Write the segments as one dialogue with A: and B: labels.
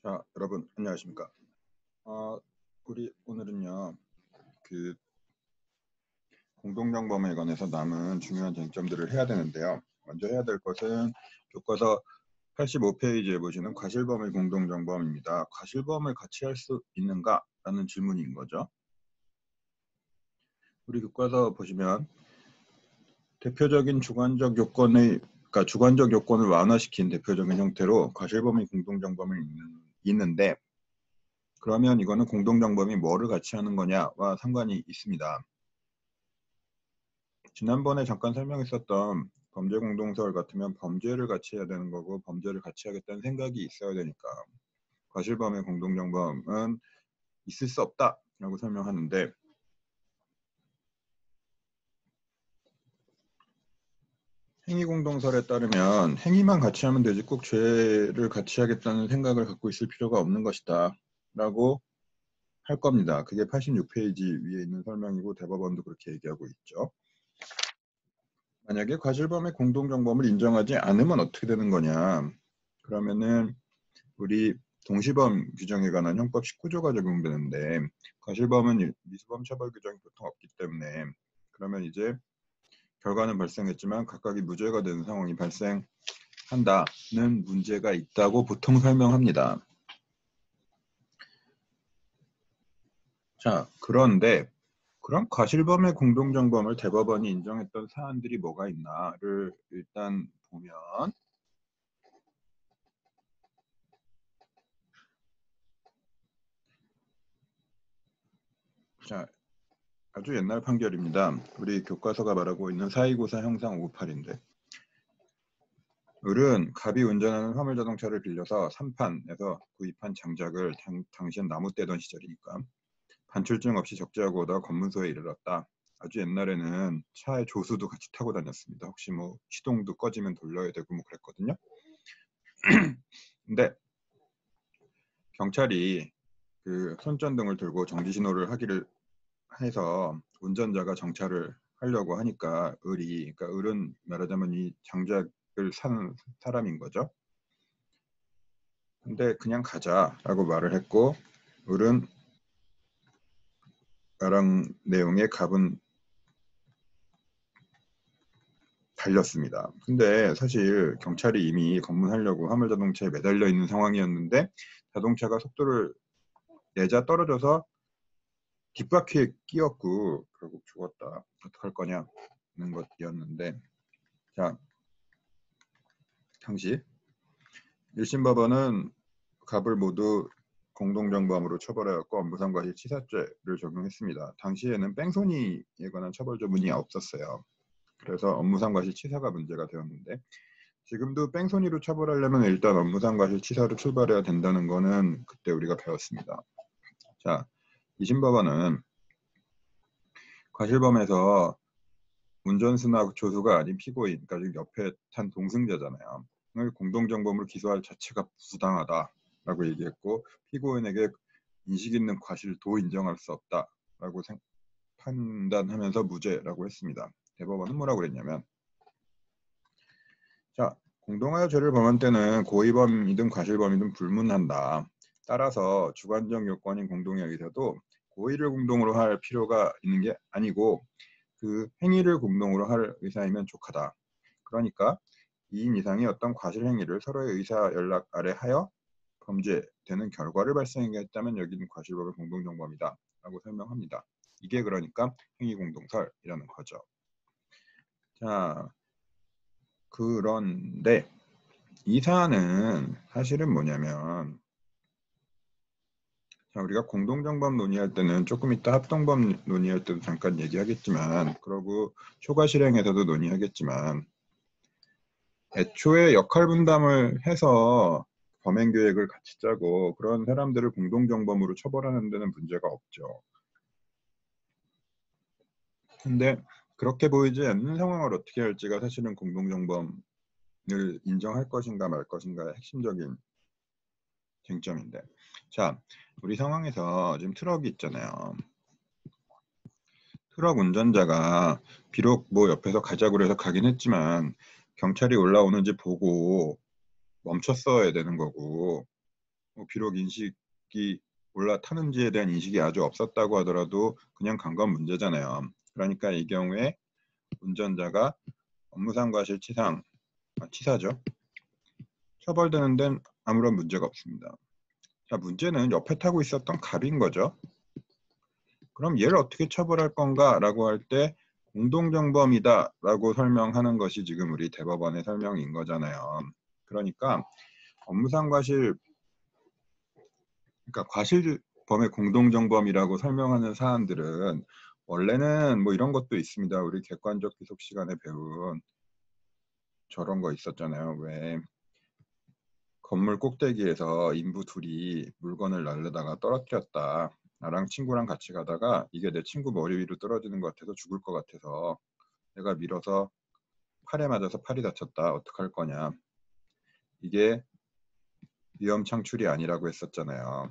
A: 자, 여러분 안녕하십니까? 우리 오늘은요, 그 공동정범에 관해서 남은 중요한 쟁점들을 해야 되는데요. 먼저 해야 될 것은 교과서 85페이지에 보시는 과실범의 공동정범입니다. 과실범을 같이 할 수 있는가? 라는 질문인 거죠. 우리 교과서 보시면 대표적인 주관적 요건을 완화시킨 대표적인 형태로 과실범의 공동정범이 있는데, 그러면 이거는 공동정범이 뭐를 같이 하는 거냐와 상관이 있습니다. 지난번에 잠깐 설명했었던 범죄 공동설 같으면 범죄를 같이 해야 되는 거고, 범죄를 같이 하겠다는 생각이 있어야 되니까 과실범의 공동정범은 있을 수 없다라고 설명하는데, 행위공동설에 따르면 행위만 같이 하면 되지 꼭 죄를 같이 하겠다는 생각을 갖고 있을 필요가 없는 것이다 라고 할 겁니다. 그게 86페이지 위에 있는 설명이고 대법원도 그렇게 얘기하고 있죠. 만약에 과실범의 공동정범을 인정하지 않으면 어떻게 되는 거냐, 그러면은 우리 동시범 규정에 관한 형법 19조가 적용되는데, 과실범은 미수범 처벌 규정이 보통 없기 때문에, 그러면 이제 결과는 발생했지만 각각이 무죄가 되는 상황이 발생한다는 문제가 있다고 보통 설명합니다. 자, 그런데 그럼 과실범의 공동정범을 대법원이 인정했던 사안들이 뭐가 있나를 일단 보면, 자, 아주 옛날 판결입니다. 우리 교과서가 말하고 있는 4294 형상 598인데, 을은 갑이 운전하는 화물자동차를 빌려서 3판에서 구입한 장작을 당시엔 나무 떼던 시절이니까 반출증 없이 적재하고 오다 검문소에 이르렀다. 아주 옛날에는 차에 조수도 같이 타고 다녔습니다. 혹시 뭐 시동도 꺼지면 돌려야 되고 뭐 그랬거든요. 근데 경찰이 그 손전등을 들고 정지 신호를 하기를 해서 운전자가 정차를 하려고 하니까 그러니까 을은 말하자면 이 장작을 산 사람인 거죠. 근데 그냥 가자라고 말을 했고, 을은 나랑 내용의 갑은 달렸습니다. 근데 사실 경찰이 이미 검문하려고 화물자동차에 매달려 있는 상황이었는데, 자동차가 속도를 내자 떨어져서 뒷바퀴에 끼었고 결국 죽었다. 어떡할 거냐는 것이었는데, 자, 당시 1심 법원은 갑을 모두 공동정범으로 처벌하였고 업무상과실치사죄를 적용했습니다. 당시에는 뺑소니에 관한 처벌 조문이 없었어요. 그래서 업무상과실치사가 문제가 되었는데, 지금도 뺑소니로 처벌하려면 일단 업무상과실치사로 출발해야 된다는 거는 그때 우리가 배웠습니다. 자, 2심 법원은 과실범에서 운전수나 조수가 아닌 피고인, 그러니까 지금 옆에 탄 동승자잖아요, 을 공동정범으로 기소할 자체가 부당하다라고 얘기했고, 피고인에게 인식 있는 과실도 인정할 수 없다라고 판단하면서 무죄라고 했습니다. 대법원은 뭐라고 그랬냐면, 자, 공동하여 죄를 범한 때는 고의범이든 과실범이든 불문한다. 따라서 주관적 요건인 공동의 의사도 고의를 공동으로 할 필요가 있는 게 아니고 그 행위를 공동으로 할 의사이면 족하다. 그러니까 2인 이상이 어떤 과실 행위를 서로의 의사 연락 아래 하여 범죄되는 결과를 발생하게 했다면 여기는 과실범의 공동정범이다 라고 설명합니다. 이게 그러니까 행위공동설이라는 거죠. 자, 그런데 이 사안은 사실은 뭐냐면, 자, 우리가 공동정범 논의할 때는 조금 이따 합동범 논의할 때도 잠깐 얘기하겠지만, 그러고 초과 실행에서도 논의하겠지만, 애초에 역할 분담을 해서 범행 계획을 같이 짜고 그런 사람들을 공동정범으로 처벌하는 데는 문제가 없죠. 근데 그렇게 보이지 않는 상황을 어떻게 할지가 사실은 공동정범을 인정할 것인가 말 것인가의 핵심적인 쟁점인데, 자, 우리 상황에서 지금 트럭이 있잖아요. 트럭 운전자가 비록 뭐 옆에서 가자고 해서 가긴 했지만 경찰이 올라오는지 보고 멈췄어야 되는 거고, 비록 인식이 올라타는지에 대한 인식이 아주 없었다고 하더라도 그냥 간 건 문제잖아요. 그러니까 이 경우에 운전자가 업무상 과실 치사죠. 처벌되는 데는 아무런 문제가 없습니다. 자, 문제는 옆에 타고 있었던 갑인 거죠. 그럼 얘를 어떻게 처벌할 건가 라고 할 때 공동정범이다 라고 설명하는 것이 지금 우리 대법원의 설명인 거잖아요. 그러니까 업무상 과실, 그러니까 과실범의 공동정범이라고 설명하는 사안들은 원래는 뭐 이런 것도 있습니다. 우리 객관적 기속 시간에 배운 저런 거 있었잖아요. 왜 건물 꼭대기에서 인부 둘이 물건을 날르다가 떨어뜨렸다. 나랑 친구랑 같이 가다가 이게 내 친구 머리 위로 떨어지는 것 같아서 죽을 것 같아서 내가 밀어서 팔에 맞아서 팔이 다쳤다. 어떡할 거냐. 이게 위험 창출이 아니라고 했었잖아요.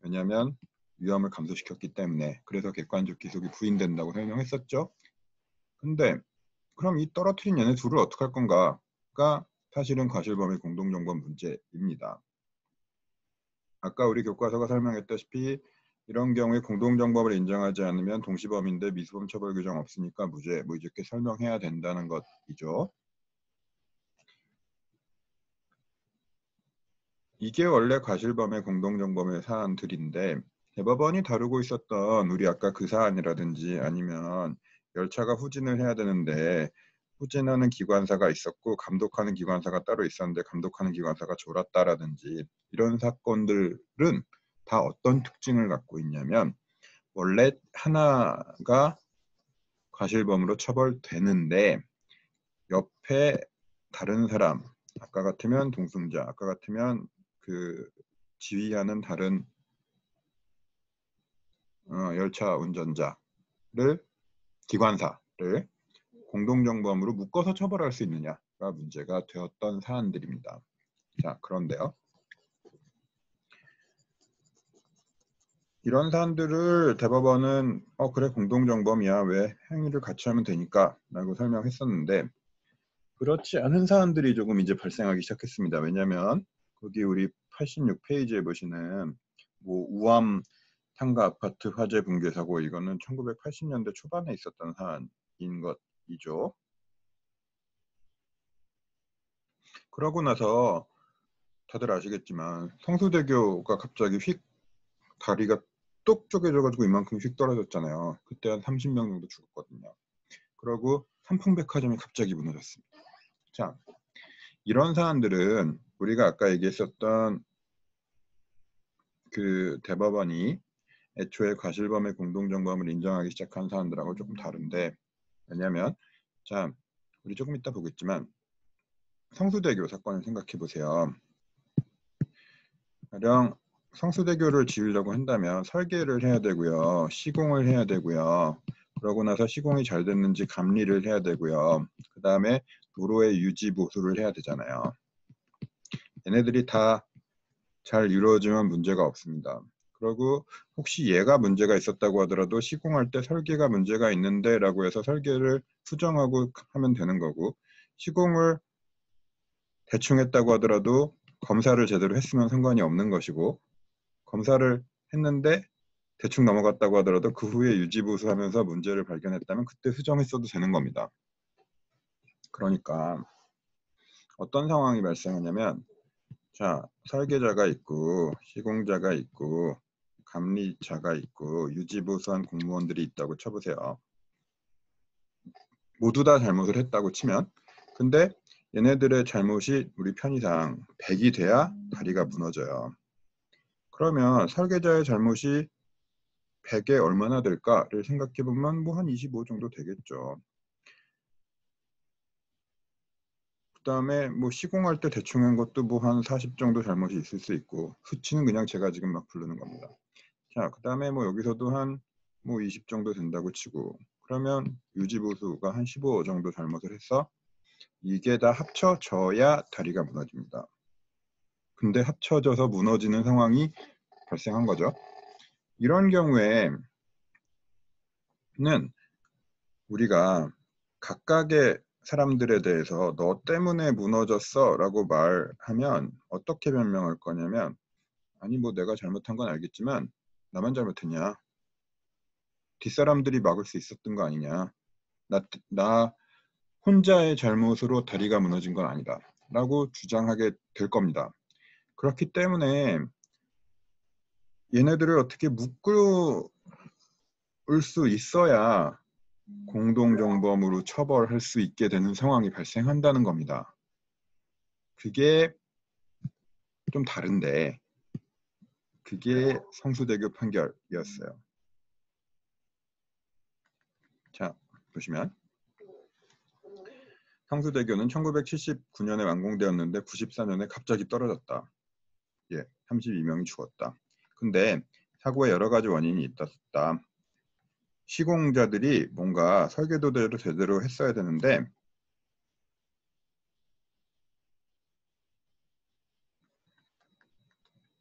A: 왜냐하면 위험을 감소시켰기 때문에. 그래서 객관적 기속이 부인된다고 설명했었죠. 근데 그럼 이 떨어뜨린 얘네 둘을 어떡할 건가가 사실은 과실범의 공동정범 문제입니다. 아까 우리 교과서가 설명했다시피 이런 경우에 공동정범을 인정하지 않으면 동시범인데 미수범 처벌 규정 없으니까 무죄, 뭐 이렇게 설명해야 된다는 것이죠. 이게 원래 과실범의 공동정범의 사안들인데 대법원이 다루고 있었던 우리 아까 그 사안이라든지 아니면 열차가 후진을 해야 되는데 후진하는 기관사가 있었고 감독하는 기관사가 따로 있었는데 감독하는 기관사가 졸았다라든지 이런 사건들은 다 어떤 특징을 갖고 있냐면 원래 하나가 과실범으로 처벌되는데 옆에 다른 사람, 아까 같으면 동승자, 아까 같으면 그 지휘하는 다른 열차 운전자를 기관사를 공동정범으로 묶어서 처벌할 수 있느냐가 문제가 되었던 사안들입니다. 자, 그런데요. 이런 사안들을 대법원은 그래 공동정범이야 왜 행위를 같이 하면 되니까 라고 설명했었는데 그렇지 않은 사안들이 조금 이제 발생하기 시작했습니다. 왜냐하면 거기 우리 86페이지에 보시는 뭐 우암 상가 아파트 화재 붕괴 사고 이거는 1980년대 초반에 있었던 사안인 것이죠. 그러고 나서 다들 아시겠지만 성수대교가 갑자기 휙 다리가 뚝 쪼개져가지고 이만큼 휙 떨어졌잖아요. 그때 한 30명 정도 죽었거든요. 그러고 삼풍백화점이 갑자기 무너졌습니다. 자, 이런 사안들은 우리가 아까 얘기했었던 그 대법원이 애초에 과실범의 공동정범을 인정하기 시작한 사안들하고 조금 다른데 왜냐하면 자 우리 조금 이따 보겠지만 성수대교 사건을 생각해 보세요. 가령 성수대교를 지으려고 한다면 설계를 해야 되고요. 시공을 해야 되고요. 그러고 나서 시공이 잘 됐는지 감리를 해야 되고요. 그 다음에 도로의 유지 보수를 해야 되잖아요. 얘네들이 다 잘 이루어지면 문제가 없습니다. 그리고 혹시 얘가 문제가 있었다고 하더라도 시공할 때 설계가 문제가 있는데 라고 해서 설계를 수정하고 하면 되는 거고 시공을 대충 했다고 하더라도 검사를 제대로 했으면 상관이 없는 것이고 검사를 했는데 대충 넘어갔다고 하더라도 그 후에 유지보수하면서 문제를 발견했다면 그때 수정했어도 되는 겁니다. 그러니까 어떤 상황이 발생하냐면 자 설계자가 있고 시공자가 있고 감리자가 있고 유지보수한 공무원들이 있다고 쳐보세요. 모두 다 잘못을 했다고 치면 근데 얘네들의 잘못이 우리 편의상 100이 돼야 다리가 무너져요. 그러면 설계자의 잘못이 100에 얼마나 될까를 생각해보면 뭐 한 25 정도 되겠죠. 그 다음에 뭐 시공할 때 대충 한 것도 뭐 한 40 정도 잘못이 있을 수 있고 수치는 그냥 제가 지금 막 부르는 겁니다. 자, 그 다음에 뭐 여기서도 한 뭐 20 정도 된다고 치고 그러면 유지보수가 한 15 정도 잘못을 해서 이게 다 합쳐져야 다리가 무너집니다. 근데 합쳐져서 무너지는 상황이 발생한 거죠. 이런 경우에는 우리가 각각의 사람들에 대해서 너 때문에 무너졌어 라고 말하면 어떻게 변명할 거냐면 아니 뭐 내가 잘못한 건 알겠지만 나만 잘못했냐? 뒷사람들이 막을 수 있었던 거 아니냐? 나 혼자의 잘못으로 다리가 무너진 건 아니다 라고 주장하게 될 겁니다. 그렇기 때문에 얘네들을 어떻게 묶을 수 있어야 공동정범으로 처벌할 수 있게 되는 상황이 발생한다는 겁니다. 그게 좀 다른데 그게 성수대교 판결이었어요. 자, 보시면 성수대교는 1979년에 완공되었는데 94년에 갑자기 떨어졌다. 32명이 죽었다. 근데 사고에 여러 가지 원인이 있었다. 시공자들이 뭔가 설계도대로 제대로 했어야 되는데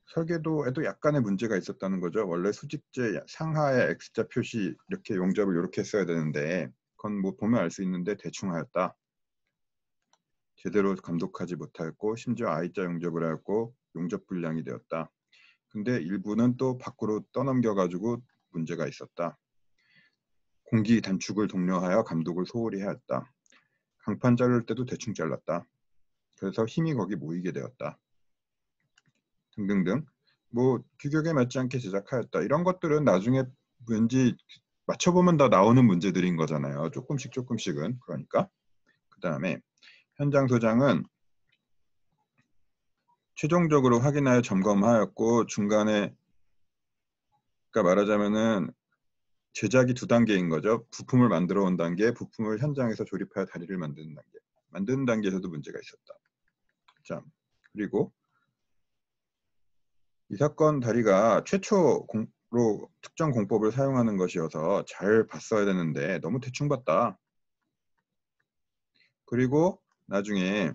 A: 설계도에도 약간의 문제가 있었다는 거죠. 원래 수직제 상하의 X자 표시 이렇게 용접을 이렇게 했어야 되는데 그건 뭐 보면 알 수 있는데 대충 하였다. 제대로 감독하지 못했고 심지어 I자 용접을 하였고 용접 불량이 되었다. 근데 일부는 또 밖으로 떠넘겨 가지고 문제가 있었다. 공기 단축을 독려하여 감독을 소홀히 하였다. 강판 자를 때도 대충 잘랐다. 그래서 힘이 거기 모이게 되었다. 등등등. 뭐 규격에 맞지 않게 제작하였다. 이런 것들은 나중에 왠지 맞춰보면 다 나오는 문제들인 거잖아요. 조금씩은. 그러니까 그 다음에 현장 소장은 최종적으로 확인하여 점검하였고 중간에 그러니까 말하자면은 제작이 두 단계인 거죠. 부품을 만들어 온 단계, 부품을 현장에서 조립하여 다리를 만드는 단계. 만드는 단계에서도 문제가 있었다. 자, 그리고 이 사건 다리가 최초로 특정 공법을 사용하는 것이어서 잘 봤어야 되는데 너무 대충 봤다. 그리고 나중에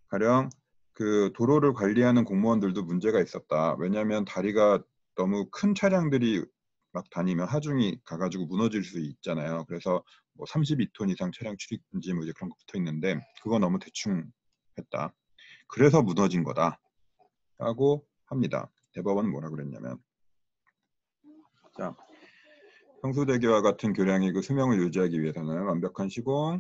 A: 가령 그 도로를 관리하는 공무원들도 문제가 있었다. 왜냐하면 다리가 너무 큰 차량들이 막 다니면 하중이 가가지고 무너질 수 있잖아요. 그래서 뭐 32톤 이상 차량 출입금지 뭐 이제 그런 거 붙어 있는데 그거 너무 대충 했다. 그래서 무너진 거다. 라고 합니다. 대법원은 뭐라 그랬냐면 자, 성수대교와 같은 교량의 그 수명을 유지하기 위해서는 완벽한 시공,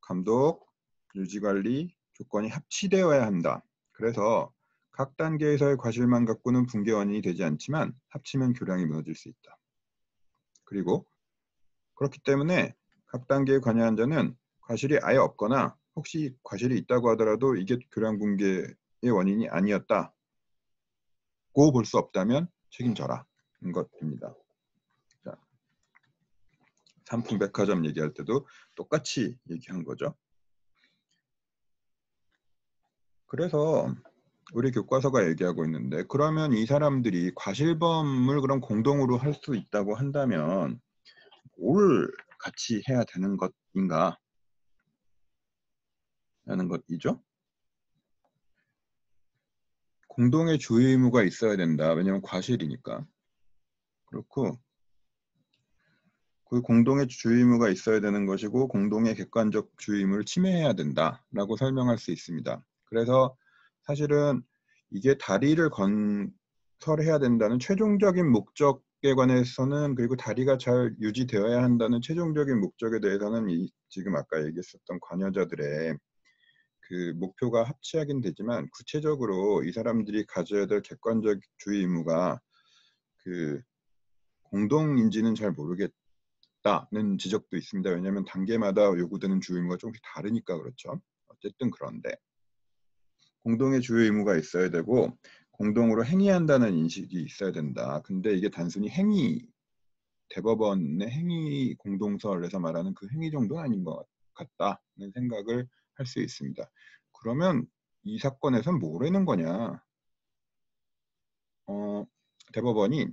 A: 감독, 유지관리 조건이 합치되어야 한다. 그래서 각 단계에서의 과실만 갖고는 붕괴 원인이 되지 않지만 합치면 교량이 무너질 수 있다. 그리고 그렇기 때문에 각 단계에 관여한 자는 과실이 아예 없거나 혹시 과실이 있다고 하더라도 이게 교량 붕괴의 원인이 아니었다고 볼 수 없다면 책임져라. 인 것입니다. 자, 삼풍백화점 얘기할 때도 똑같이 얘기한 거죠. 그래서 우리 교과서가 얘기하고 있는데 그러면 이 사람들이 과실범을 그럼 공동으로 할 수 있다고 한다면 뭘 같이 해야 되는 것인가 라는 것이죠. 공동의 주의 의무가 있어야 된다. 왜냐하면 과실이니까. 그렇고 그 공동의 주의 의무가 있어야 되는 것이고 공동의 객관적 주의 의무를 침해해야 된다라고 설명할 수 있습니다. 그래서 사실은 이게 다리를 건설해야 된다는 최종적인 목적에 관해서는 그리고 다리가 잘 유지되어야 한다는 최종적인 목적에 대해서는 지금 아까 얘기했었던 관여자들의 그 목표가 합치하긴 되지만 구체적으로 이 사람들이 가져야 될 객관적 주의 의무가 그 공동인지는 잘 모르겠다는 지적도 있습니다. 왜냐하면 단계마다 요구되는 주의 의무가 조금씩 다르니까 그렇죠. 어쨌든 그런데 공동의 주의 의무가 있어야 되고 공동으로 행위한다는 인식이 있어야 된다. 근데 이게 단순히 행위, 대법원의 행위 공동설에서 말하는 그 행위 정도는 아닌 것 같다는 생각을 할 수 있습니다. 그러면 이 사건에선 뭐라는 거냐? 대법원이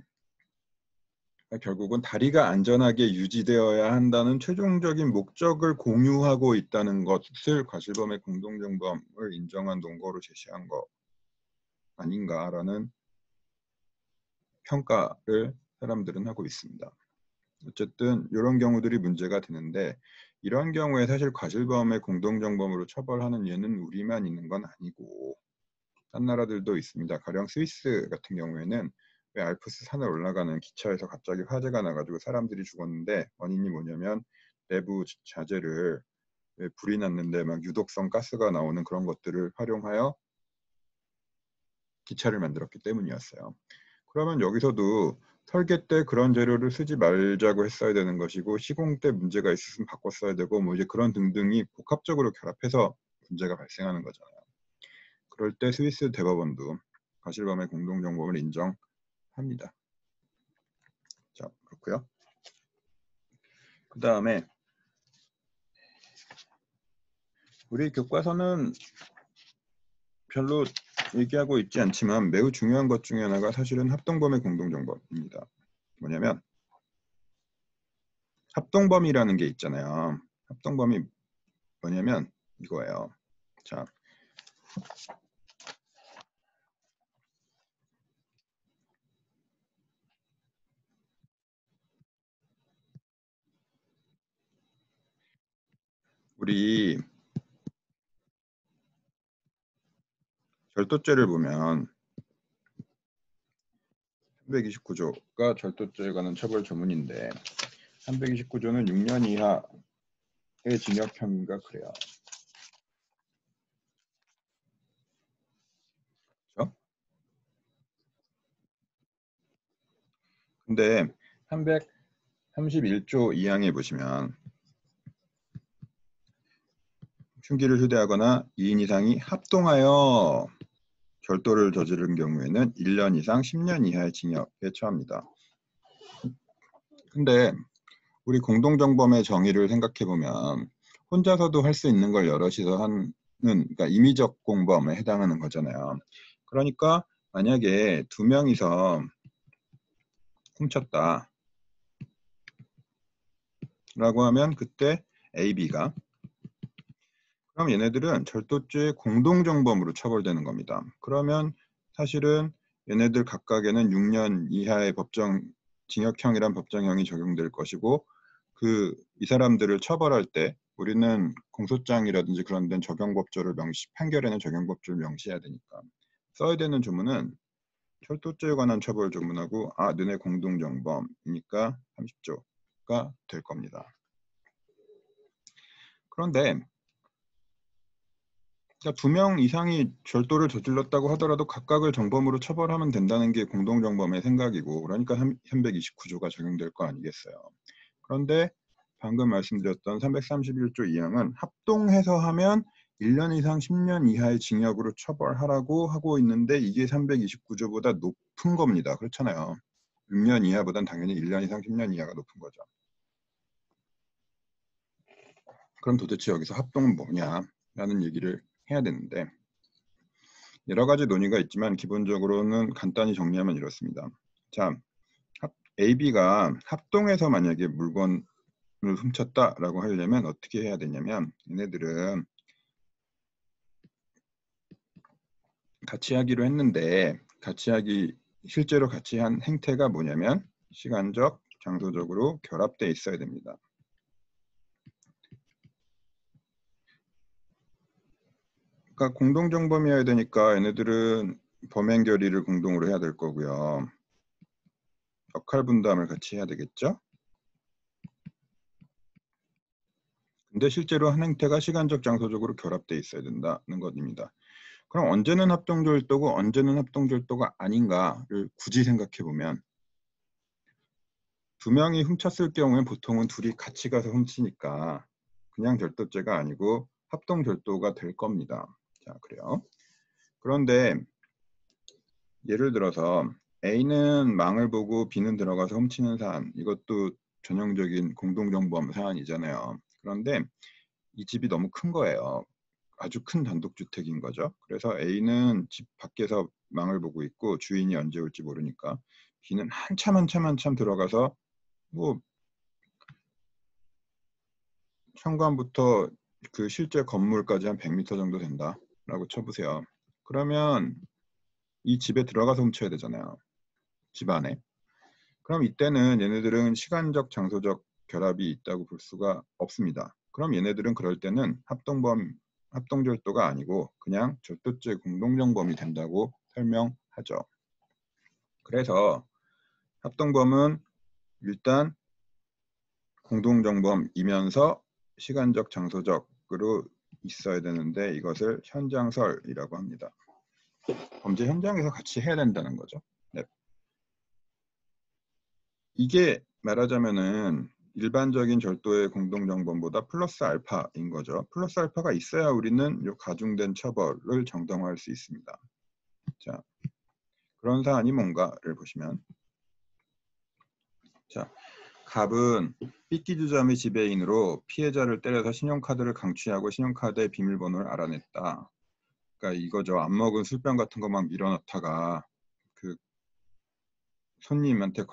A: 결국은 다리가 안전하게 유지되어야 한다는 최종적인 목적을 공유하고 있다는 것을 과실범의 공동정범을 인정한 논거로 제시한 거 아닌가라는 평가를 사람들은 하고 있습니다. 어쨌든 이런 경우들이 문제가 되는데 이런 경우에 사실 과실범의 공동정범으로 처벌하는 예는 우리만 있는 건 아니고 딴 나라들도 있습니다. 가령 스위스 같은 경우에는 왜 알프스 산을 올라가는 기차에서 갑자기 화재가 나가지고 사람들이 죽었는데 원인이 뭐냐면 내부 자재를 왜 불이 났는데 막 유독성 가스가 나오는 그런 것들을 활용하여 기차를 만들었기 때문이었어요. 그러면 여기서도 설계 때 그런 재료를 쓰지 말자고 했어야 되는 것이고 시공 때 문제가 있었으면 바꿨어야 되고 뭐 이제 그런 등등이 복합적으로 결합해서 문제가 발생하는 거잖아요. 그럴 때 스위스 대법원도 과실범의 공동정범을 인정합니다. 자, 그렇고요. 그 다음에 우리 교과서는 별로 얘기하고 있지 않지만 매우 중요한 것 중에 하나가 사실은 합동범의 공동정범입니다. 뭐냐면 합동범이라는 게 있잖아요. 합동범이 뭐냐면 이거예요. 자, 우리 절도죄를 보면 329조가 절도죄에 관한 처벌 조문인데 329조는 6년 이하의 징역형인가 그래요. 그렇죠? 근데 331조 2항에 보시면 흉기를 휴대하거나 2인 이상이 합동하여 절도를 저지른 경우에는 1년 이상 10년 이하의 징역에 처합니다. 근데 우리 공동정범의 정의를 생각해보면 혼자서도 할 수 있는 걸 여럿이서 하는, 그러니까 임의적 공범에 해당하는 거잖아요. 그러니까 만약에 2명이서 훔쳤다 라고 하면 그때 A, B가 그럼 얘네들은 절도죄 공동정범으로 처벌되는 겁니다. 그러면 사실은 얘네들 각각에는 6년 이하의 징역형이란 법정형이 적용될 것이고 이 사람들을 처벌할 때 우리는 공소장이라든지 그런 데는 적용법조를 판결에는 적용법조를 명시해야 되니까 써야 되는 조문은 절도죄에 관한 처벌 조문하고 너네 공동정범이니까 30조가 될 겁니다. 그런데 2명 이상이 절도를 저질렀다고 하더라도 각각을 정범으로 처벌하면 된다는 게 공동정범의 생각이고 그러니까 329조가 적용될 거 아니겠어요. 그런데 방금 말씀드렸던 331조 2항은 합동해서 하면 1년 이상 10년 이하의 징역으로 처벌하라고 하고 있는데 이게 329조보다 높은 겁니다. 그렇잖아요. 6년 이하보단 당연히 1년 이상 10년 이하가 높은 거죠. 그럼 도대체 여기서 합동은 뭐냐라는 얘기를 해야 되는데 여러 가지 논의가 있지만 기본적으로는 간단히 정리하면 이렇습니다. 자, A, B가 합동해서 만약에 물건을 훔쳤다라고 하려면 어떻게 해야 되냐면 얘네들은 같이 하기로 했는데 실제로 같이 한 행태가 뭐냐면 시간적, 장소적으로 결합되어 있어야 됩니다. 그러니까 공동정범이어야 되니까 얘네들은 범행 결의를 공동으로 해야 될 거고요. 역할 분담을 같이 해야 되겠죠? 근데 실제로 한 행태가 시간적, 장소적으로 결합되어 있어야 된다는 것입니다. 그럼 언제는 합동절도고 언제는 합동절도가 아닌가를 굳이 생각해보면 2명이 훔쳤을 경우에 보통은 둘이 같이 가서 훔치니까 그냥 절도죄가 아니고 합동절도가 될 겁니다. 자, 그래요. 그런데 예를 들어서 A는 망을 보고 B는 들어가서 훔치는 사안, 이것도 전형적인 공동정범 사안이잖아요. 그런데 이 집이 너무 큰 거예요. 아주 큰 단독주택인 거죠. 그래서 A는 집 밖에서 망을 보고 있고 주인이 언제 올지 모르니까 B는 한참 들어가서 뭐 현관부터 그 실제 건물까지 한 100m 정도 된다라고 쳐보세요. 그러면 이 집에 들어가서 훔쳐야 되잖아요. 집 안에. 그럼 이때는 얘네들은 시간적, 장소적 결합이 있다고 볼 수가 없습니다. 그럼 얘네들은 그럴 때는 합동절도가 아니고 그냥 절도죄 공동정범이 된다고 설명하죠. 그래서 합동범은 일단 공동정범이면서 시간적, 장소적으로 있어야 되는데 이것을 현장설이라고 합니다. 범죄 현장에서 같이 해야 된다는 거죠. 네. 이게 말하자면은 일반적인 절도의 공동정범보다 플러스 알파인 거죠. 플러스 알파가 있어야 우리는 이 가중된 처벌을 정당화할 수 있습니다. 자, 그런 사안이 뭔가를 보시면, 자, 갑은 삐끼주자 및 지배인으로 피해자를 때려서 신용카드를 강취하고 신용카드의 비밀번호를 알아냈다. 그러니까 이거죠. 안 먹은 술병 같은 거 막 밀어넣다가 그 손님한테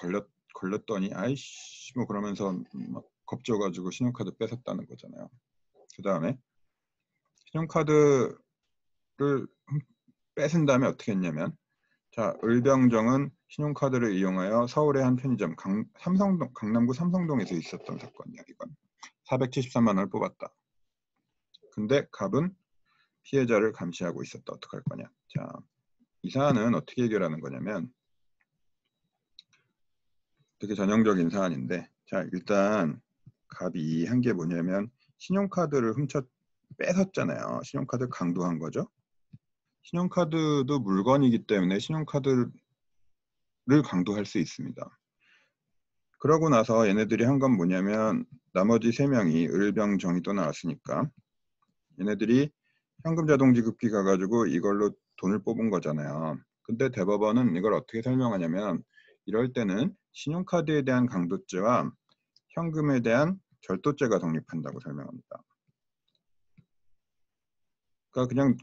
A: 걸렸더니 아이씨 뭐 그러면서 막 겁줘가지고 신용카드 뺏었다는 거잖아요. 그 다음에 신용카드를 뺏은 다음에 어떻게 했냐면, 자, 을병정은 신용카드를 이용하여 서울의 한 편의점 강남구 삼성동에서 있었던 사건이야. 이건 473만 원을 뽑았다. 근데 갑은 피해자를 감시하고 있었다. 어떡할 거냐. 자, 이 사안은 어떻게 해결하는 거냐면 되게 전형적인 사안인데, 자, 일단 갑이 한 게 뭐냐면 신용카드를 뺏었잖아요. 신용카드 강도한 거죠. 신용카드도 물건이기 때문에 신용카드를 강도할 수 있습니다. 그러고 나서 얘네들이 한 건 뭐냐면 나머지 3명이 을병정이 또 나왔으니까 얘네들이 현금 자동 지급기 가가지고 이걸로 돈을 뽑은 거잖아요. 근데 대법원은 이걸 어떻게 설명하냐면 이럴 때는 신용카드에 대한 강도죄와 현금에 대한 절도죄가 성립한다고 설명합니다. 그러니까 그냥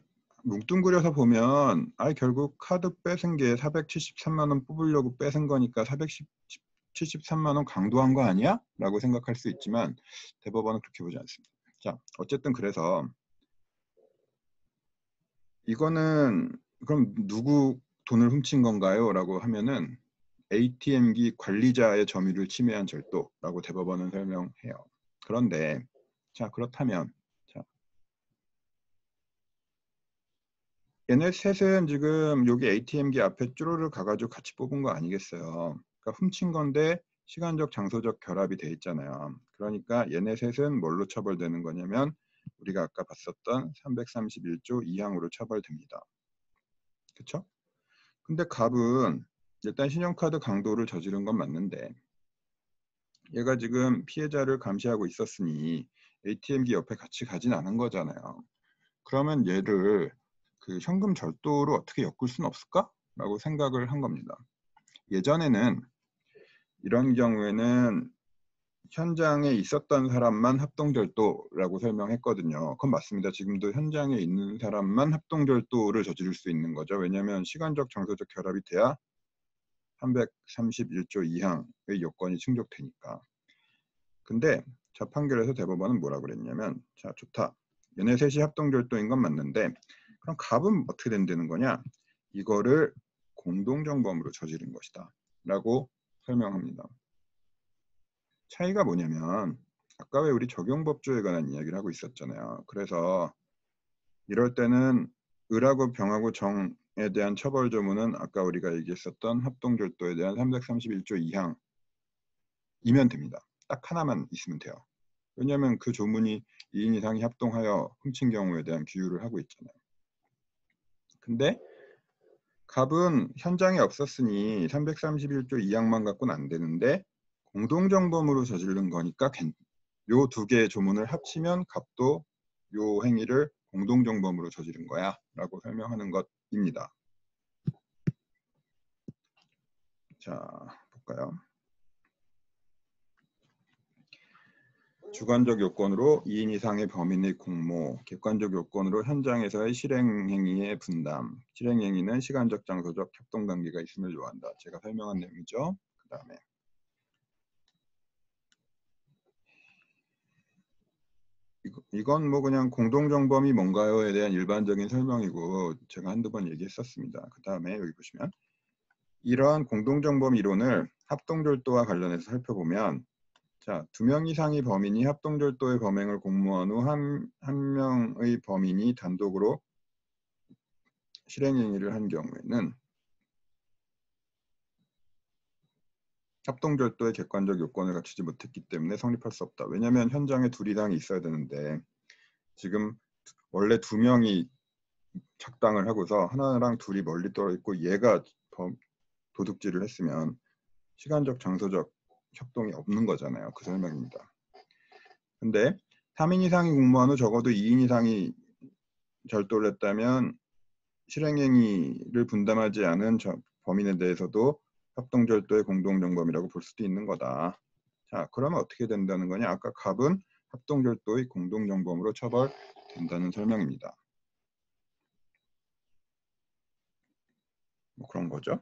A: 뭉뚱그려서 보면 결국 카드 뺏은 게 473만 원 뽑으려고 뺏은 거니까 473만 원 강도한 거 아니야? 라고 생각할 수 있지만 대법원은 그렇게 보지 않습니다. 자, 어쨌든 그래서 이거는 그럼 누구 돈을 훔친 건가요? 라고 하면은 ATM기 관리자의 점유를 침해한 절도라고 대법원은 설명해요. 그런데 자, 그렇다면 자, 얘네 셋은 지금 여기 ATM기 앞에 쭈루루 가가지고 같이 뽑은 거 아니겠어요? 그러니까 훔친 건데 시간적, 장소적 결합이 돼 있잖아요. 그러니까 얘네 셋은 뭘로 처벌되는 거냐면 우리가 아까 봤었던 331조 2항으로 처벌됩니다. 그쵸? 근데 갑은 일단 신용카드 강도를 저지른 건 맞는데 얘가 지금 피해자를 감시하고 있었으니 ATM기 옆에 같이 가진 않은 거잖아요. 그러면 얘를 그 현금 절도로 어떻게 엮을 수는 없을까? 라고 생각을 한 겁니다. 예전에는 이런 경우에는 현장에 있었던 사람만 합동절도라고 설명했거든요. 그건 맞습니다. 지금도 현장에 있는 사람만 합동절도를 저지를 수 있는 거죠. 왜냐하면 시간적, 장소적 결합이 돼야 331조 2항의 요건이 충족되니까. 근데 저 판결에서 대법원은 뭐라 그랬냐면, 자, 좋다. 얘네 셋이 합동절도인 건 맞는데 그럼 갑은 어떻게 된다는 거냐? 이거를 공동정범으로 저지른 것이다 라고 설명합니다. 차이가 뭐냐면 아까 왜 우리 적용법조에 관한 이야기를 하고 있었잖아요. 그래서 이럴 때는 을하고 병하고 정에 대한 처벌 조문은 아까 우리가 얘기했었던 합동절도에 대한 331조 2항이면 됩니다. 딱 하나만 있으면 돼요. 왜냐하면 그 조문이 2인 이상이 합동하여 훔친 경우에 대한 규율을 하고 있잖아요. 근데 갑은 현장에 없었으니 331조 2항만 갖고는 안 되는데 공동정범으로 저지른 거니까 요 두 개의 조문을 합치면 갑도 요 행위를 공동정범으로 저지른 거야 라고 설명하는 것입니다. 자, 볼까요? 주관적 요건으로 2인 이상의 범인의 공모, 객관적 요건으로 현장에서의 실행행위의 분담, 실행행위는 시간적, 장소적 협동관계가 있음을 요한다. 제가 설명한 내용이죠. 그 다음에 이건 뭐 그냥 공동정범이 뭔가요에 대한 일반적인 설명이고 제가 한두 번 얘기했었습니다. 그 다음에 여기 보시면 이러한 공동정범 이론을 합동절도와 관련해서 살펴보면 자, 2명 이상의 범인이 합동절도의 범행을 공모한 후 한 명의 범인이 단독으로 실행행위를 한 경우에는 합동절도의 객관적 요건을 갖추지 못했기 때문에 성립할 수 없다. 왜냐하면 현장에 2 이상이 있어야 되는데 지금 원래 2명이 작당을 하고서 하나랑 2이 멀리 떨어 있고 얘가 도둑질을 했으면 시간적, 장소적 협동이 없는 거잖아요. 그 설명입니다. 근데 3인 이상이 공모한 후 적어도 2인 이상이 절도를 했다면 실행행위를 분담하지 않은 범인에 대해서도 합동절도의 공동정범이라고 볼 수도 있는 거다. 자, 그러면 어떻게 된다는 거냐? 아까 갑은 합동절도의 공동정범으로 처벌된다는 설명입니다. 뭐 그런 거죠.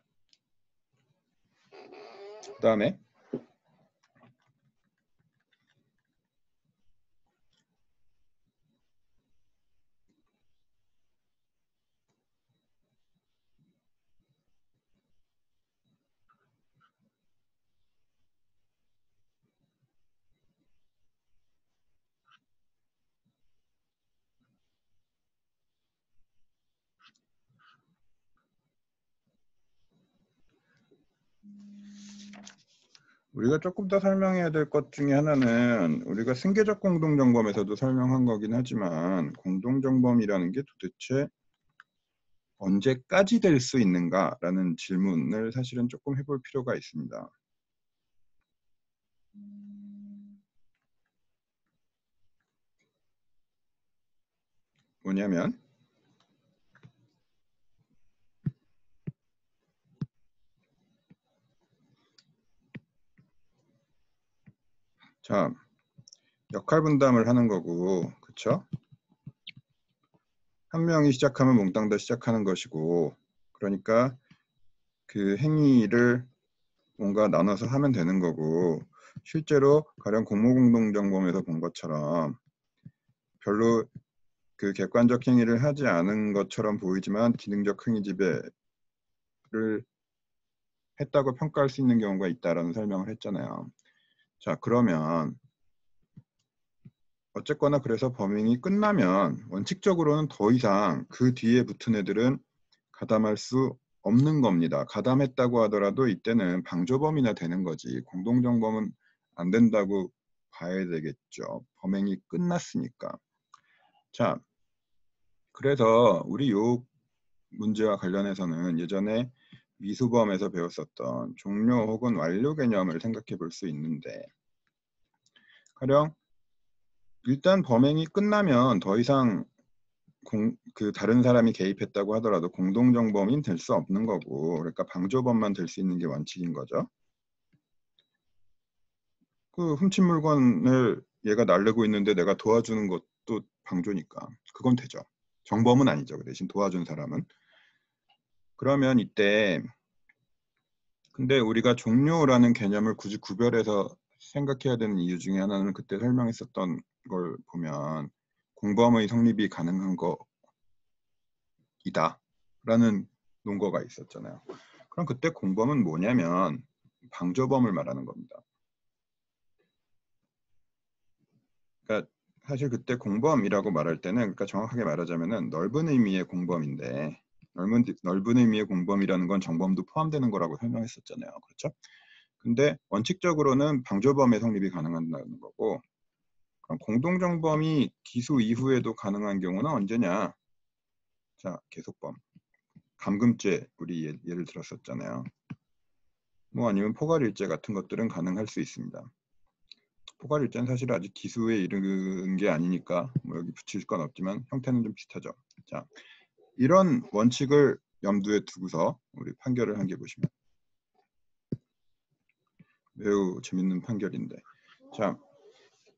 A: 그 다음에 우리가 조금 더 설명해야 될 것 중에 하나는 우리가 승계적 공동정범에서도 설명한 거긴 하지만 공동정범이라는 게 도대체 언제까지 될 수 있는가라는 질문을 사실은 조금 해볼 필요가 있습니다. 뭐냐면 자, 역할 분담을 하는 거고, 그쵸? 한 명이 시작하면 몽땅 다 시작하는 것이고, 그러니까 그 행위를 뭔가 나눠서 하면 되는 거고, 실제로 가령 공모공동정범에서 본 것처럼 별로 그 객관적 행위를 하지 않은 것처럼 보이지만 기능적 행위 지배를 했다고 평가할 수 있는 경우가 있다라는 설명을 했잖아요. 자, 그러면 어쨌거나 그래서 범행이 끝나면 원칙적으로는 더 이상 그 뒤에 붙은 애들은 가담할 수 없는 겁니다. 가담했다고 하더라도 이때는 방조범이나 되는 거지 공동정범은 안 된다고 봐야 되겠죠. 범행이 끝났으니까. 자, 그래서 우리 요 문제와 관련해서는 예전에 미수범에서 배웠었던 종료 혹은 완료 개념을 생각해 볼 수 있는데 가령 일단 범행이 끝나면 더 이상 그 다른 사람이 개입했다고 하더라도 공동정범인 될 수 없는 거고 그러니까 방조범만 될 수 있는 게 원칙인 거죠. 그 훔친 물건을 얘가 날르고 있는데 내가 도와주는 것도 방조니까 그건 되죠. 정범은 아니죠. 그 대신 도와준 사람은. 그러면 이때 근데 우리가 종료라는 개념을 굳이 구별해서 생각해야 되는 이유 중에 하나는 그때 설명했었던 걸 보면 공범의 성립이 가능한 거이다 라는 논거가 있었잖아요. 그럼 그때 공범은 뭐냐면 방조범을 말하는 겁니다. 그러니까 사실 그때 공범이라고 말할 때는 그러니까 정확하게 말하자면은 넓은 의미의 공범인데 넓은 의미의 공범이라는 건 정범도 포함되는 거라고 설명했었잖아요. 그렇죠? 근데 원칙적으로는 방조범의 성립이 가능하다는 거고 그럼 공동정범이 기소 이후에도 가능한 경우는 언제냐? 자, 계속범. 감금죄 우리 예를 들었었잖아요. 뭐 아니면 포괄일죄 같은 것들은 가능할 수 있습니다. 포괄일죄는 사실 아직 기소에 이른 게 아니니까 뭐 여기 붙일 건 없지만 형태는 좀 비슷하죠. 자, 이런 원칙을 염두에 두고서 우리 판결을 한 게 보시면 매우 재밌는 판결인데 자,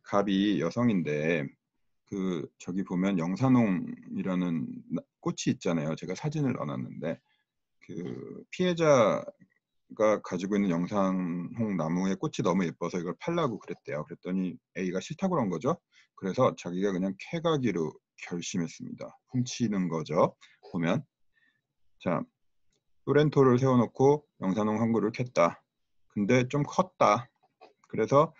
A: 갑이 여성인데 그 저기 보면 영산홍이라는 꽃이 있잖아요. 제가 사진을 넣어놨는데 그 피해자가 가지고 있는 영산홍 나무의 꽃이 너무 예뻐서 이걸 팔라고 그랬대요. 그랬더니 A가 싫다고 그런 거죠. 그래서 자기가 그냥 캐가기로 결심했습니다. 훔치는 거죠. 보면 자 또렌토를 세워놓고 영산홍 한 그루를 캤다. 근데 좀 컸다. 그래서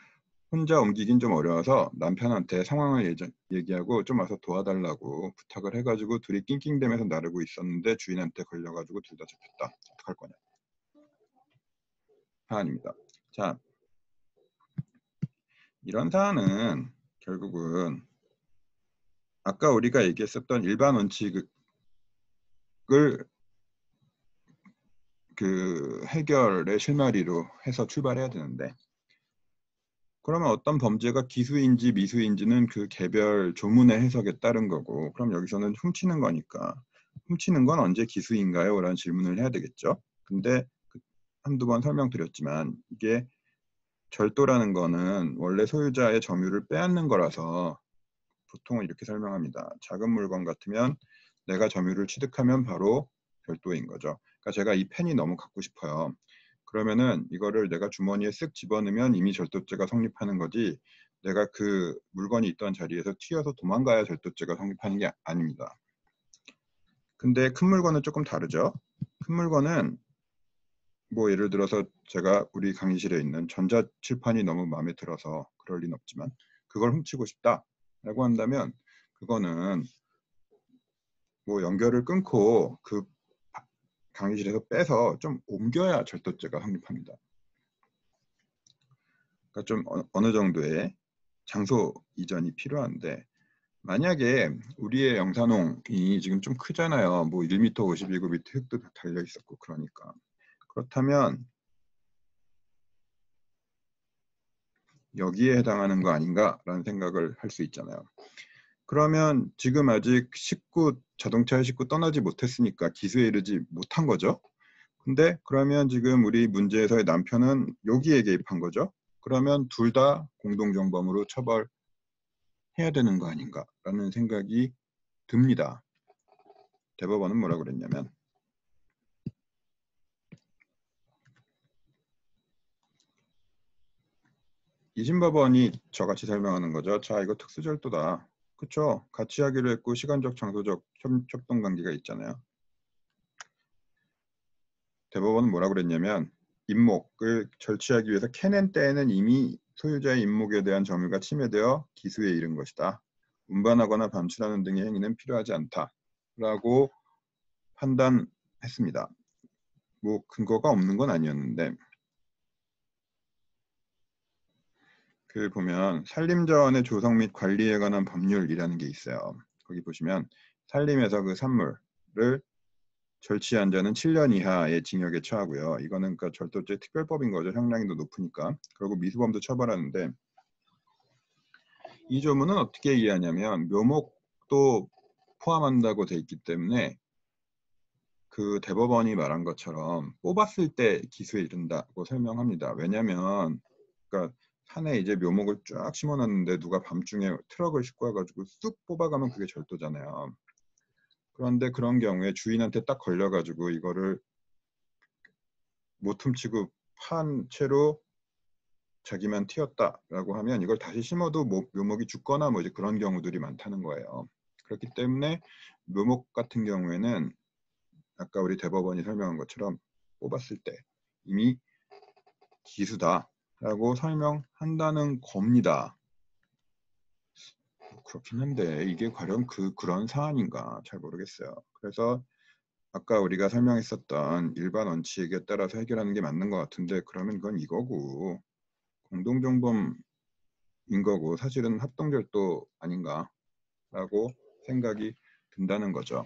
A: 혼자 옮기긴 좀 어려워서 남편한테 상황을 얘기하고 좀 와서 도와달라고 부탁을 해가지고 둘이 낑낑대면서 나르고 있었는데 주인한테 걸려가지고 둘 다 잡혔다. 어떡할 거냐. 사안입니다. 자, 이런 사안은 결국은 아까 우리가 얘기했었던 일반 원칙을 그 해결의 실마리로 해서 출발해야 되는데, 그러면 어떤 범죄가 기수인지 미수인지는 그 개별 조문의 해석에 따른 거고, 그럼 여기서는 훔치는 거니까 훔치는 건 언제 기수인가요? 라는 질문을 해야 되겠죠. 근데 한두 번 설명드렸지만 이게 절도라는 거는 원래 소유자의 점유를 빼앗는 거라서 보통은 이렇게 설명합니다. 작은 물건 같으면 내가 점유를 취득하면 바로 절도인 거죠. 그러니까 제가 이 펜이 너무 갖고 싶어요. 그러면은 이거를 내가 주머니에 쓱 집어넣으면 이미 절도죄가 성립하는 거지, 내가 그 물건이 있던 자리에서 튀어서 도망가야 절도죄가 성립하는 게 아닙니다. 근데 큰 물건은 조금 다르죠. 큰 물건은 뭐 예를 들어서 제가 우리 강의실에 있는 전자칠판이 너무 마음에 들어서, 그럴 리는 없지만 그걸 훔치고 싶다 라고 한다면 그거는 뭐 연결을 끊고 그 강의실에서 빼서 좀 옮겨야 절도죄가 성립합니다. 그러니까 좀 어느 정도의 장소 이전이 필요한데, 만약에 우리의 영산홍이 지금 좀 크잖아요. 뭐 1m 50이고 밑에 흙도 다 달려 있었고, 그러니까 그렇다면 여기에 해당하는 거 아닌가라는 생각을 할 수 있잖아요. 그러면 지금 아직 자동차의 식구 떠나지 못했으니까 기수에 이르지 못한 거죠. 근데 그러면 지금 우리 문제에서의 남편은 여기에 개입한 거죠. 그러면 둘 다 공동정범으로 처벌해야 되는 거 아닌가라는 생각이 듭니다. 대법원은 뭐라 그랬냐면, 이심법원이 저같이 설명하는 거죠. 자, 이거 특수절도다. 그쵸? 같이 하기로 했고 시간적 장소적 협동관계가 있잖아요. 대법원은 뭐라 그랬냐면, 임목을 절취하기 위해서 캐낸 때에는 이미 소유자의 임목에 대한 점유가 침해되어 기수에 이른 것이다. 운반하거나 반출하는 등의 행위는 필요하지 않다. 라고 판단했습니다. 뭐 근거가 없는 건 아니었는데, 그 보면 산림자원의 조성 및 관리에 관한 법률이라는 게 있어요. 거기 보시면 산림에서 그 산물을 절취한 자는 7년 이하의 징역에 처하고요. 이거는 그러니까 절도죄 특별법인 거죠. 형량이 더 높으니까. 그리고 미수범도 처벌하는데, 이 조문은 어떻게 이해하냐면 묘목도 포함한다고 돼 있기 때문에 그 대법원이 말한 것처럼 뽑았을 때 기수에 이른다고 설명합니다. 왜냐하면 그러니까 산에 이제 묘목을 쫙 심어놨는데 누가 밤중에 트럭을 싣고 와가지고 쑥 뽑아가면 그게 절도잖아요. 그런데 그런 경우에 주인한테 딱 걸려가지고 이거를 못 훔치고 판 채로 자기만 튀었다라고 하면 이걸 다시 심어도 묘목이 죽거나 뭐 이제 그런 경우들이 많다는 거예요. 그렇기 때문에 묘목 같은 경우에는 아까 우리 대법원이 설명한 것처럼 뽑았을 때 이미 기수다라고 설명한다는 겁니다. 그렇긴 한데 이게 과연 그런 사안인가 잘 모르겠어요. 그래서 아까 우리가 설명했었던 일반 원칙에 따라서 해결하는 게 맞는 것 같은데, 그러면 그건 이거고 공동정범인 거고 사실은 합동절도 아닌가라고 생각이 든다는 거죠.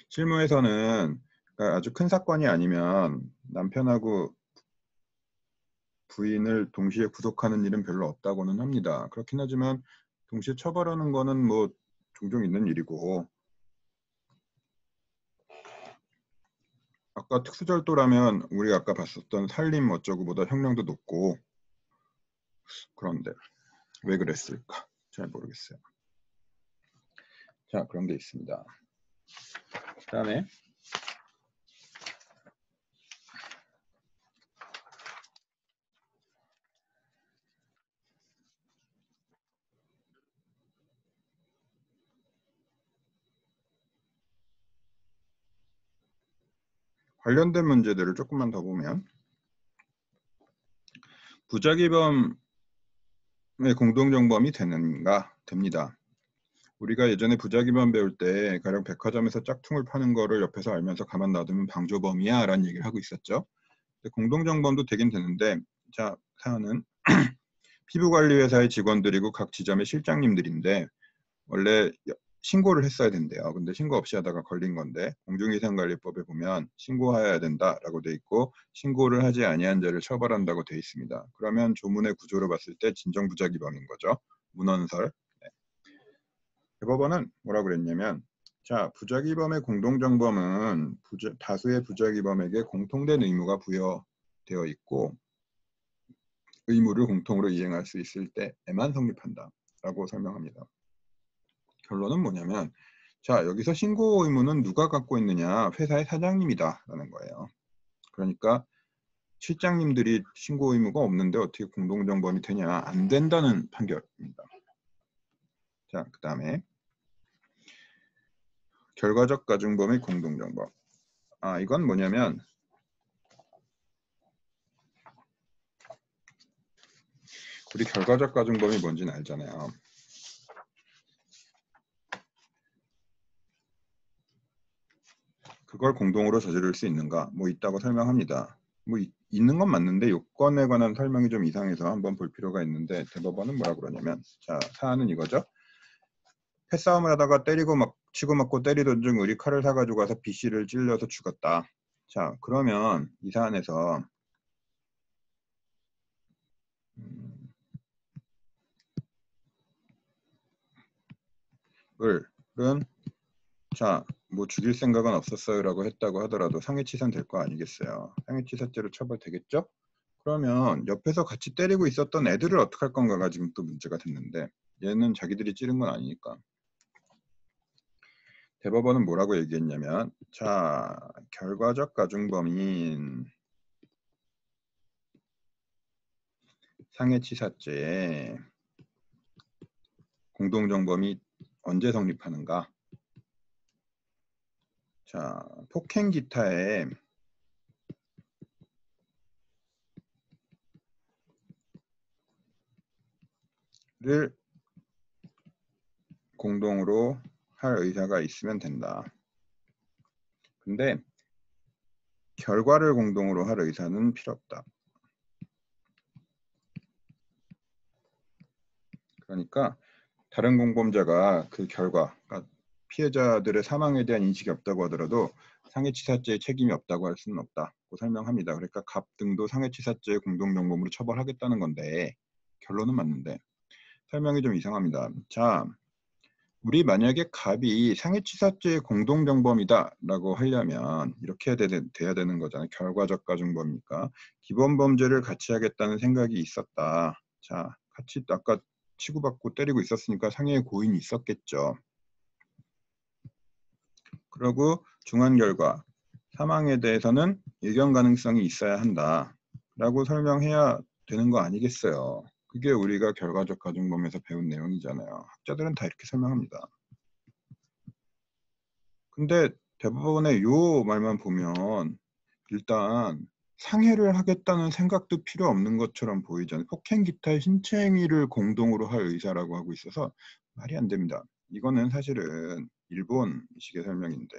A: 실무에서는 그러니까 아주 큰 사건이 아니면 남편하고 부인을 동시에 구속하는 일은 별로 없다고는 합니다. 그렇긴 하지만 동시에 처벌하는 거는 뭐 종종 있는 일이고, 아까 특수절도라면 우리가 아까 봤었던 살림 어쩌고보다 형량도 높고, 그런데 왜 그랬을까 잘 모르겠어요. 자, 그런 게 있습니다. 그다음에 관련된 문제들을 조금만 더 보면, 부작위범의 공동정범이 됩니다. 우리가 예전에 부작위범 배울 때 가령 백화점에서 짝퉁을 파는 거를 옆에서 알면서 가만 놔두면 방조범이야 라는 얘기를 하고 있었죠. 공동정범도 되긴 되는데, 자, 사안은 피부관리회사의 직원들이고 각 지점의 실장님들인데 원래 신고를 했어야 된대요. 근데 신고 없이 하다가 걸린 건데 공중위생관리법에 보면 신고해야 된다라고 돼 있고 신고를 하지 아니한 자를 처벌한다고 돼 있습니다. 그러면 조문의 구조로 봤을 때 진정부작위범인 거죠. 문헌설. 네. 대법원은 뭐라고 그랬냐면, 자, 부작위범의 공동정범은 다수의 부작위범에게 공통된 의무가 부여되어 있고 의무를 공통으로 이행할 수 있을 때에만 성립한다라고 설명합니다. 결론은 뭐냐면, 자, 여기서 신고 의무는 누가 갖고 있느냐? 회사의 사장님이다 라는 거예요. 그러니까 실장님들이 신고 의무가 없는데 어떻게 공동정범이 되냐? 안 된다는 판결입니다. 자, 그 다음에 결과적 가중범의 공동정범. 이건 뭐냐면 우리 결과적 가중범이 뭔지는 알잖아요. 그걸 공동으로 저지를 수 있는가? 뭐 있다고 설명합니다. 뭐 있는 건 맞는데 요건에 관한 설명이 좀 이상해서 한번 볼 필요가 있는데 대법원은 뭐라 그러냐면, 자, 사안은 이거죠. 패싸움을 하다가 때리고 막 치고 맞고 때리던 중 의리 칼을 사가지고 가서 B씨를 찔려서 죽었다. 자, 그러면 이 사안에서 을은 자, 뭐 죽일 생각은 없었어요 라고 했다고 하더라도 상해치산 될 거 아니겠어요. 상해치사죄로 처벌되겠죠? 그러면 옆에서 같이 때리고 있었던 애들을 어떻게 할 건가가 지금 또 문제가 됐는데, 얘는 자기들이 찌른 건 아니니까. 대법원은 뭐라고 얘기했냐면, 자, 결과적 가중범인 상해치사죄에 공동정범이 언제 성립하는가? 자, 폭행기타에 를 공동으로 할 의사가 있으면 된다. 근데 결과를 공동으로 할 의사는 필요 없다. 그러니까 다른 공범자가 그 결과, 그러니까 피해자들의 사망에 대한 인식이 없다고 하더라도 상해치사죄의 책임이 없다고 할 수는 없다고 설명합니다. 그러니까 갑 등도 상해치사죄의 공동정범으로 처벌하겠다는 건데 결론은 맞는데 설명이 좀 이상합니다. 자, 우리 만약에 갑이 상해치사죄의 공동정범이다라고 하려면 이렇게 돼야 되는 거잖아요. 결과적 가중범이니까 기본범죄를 같이 하겠다는 생각이 있었다. 자, 같이 아까 치고받고 때리고 있었으니까 상해의 고인이 있었겠죠. 그리고 중한 결과 사망에 대해서는 예견 가능성이 있어야 한다라고 설명해야 되는 거 아니겠어요. 그게 우리가 결과적 가중범에서 배운 내용이잖아요. 학자들은 다 이렇게 설명합니다. 근데 대법원의 요 말만 보면 일단 상해를 하겠다는 생각도 필요 없는 것처럼 보이잖아요. 폭행 기타 신체 행위를 공동으로 할 의사라고 하고 있어서 말이 안 됩니다. 이거는 사실은 일본식의 설명인데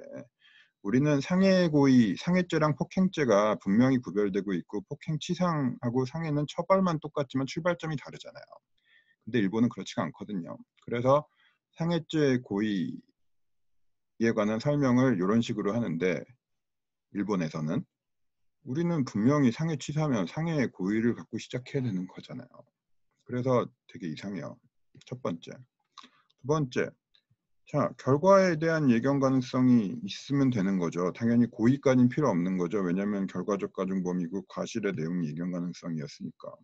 A: 우리는 상해 고의, 상해죄랑 폭행죄가 분명히 구별되고 있고 폭행치상하고 상해는 처벌만 똑같지만 출발점이 다르잖아요. 근데 일본은 그렇지가 않거든요. 그래서 상해죄 고의에 관한 설명을 이런 식으로 하는데 일본에서는 우리는 분명히 상해치사면 상해의 고의를 갖고 시작해야 되는 거잖아요. 그래서 되게 이상해요. 첫 번째. 두 번째. 자, 결과에 대한 예견 가능성이 있으면 되는 거죠. 당연히 고의까지는 필요 없는 거죠. 왜냐하면 결과적 가중범이고 과실의 내용이 예견 가능성이었으니까.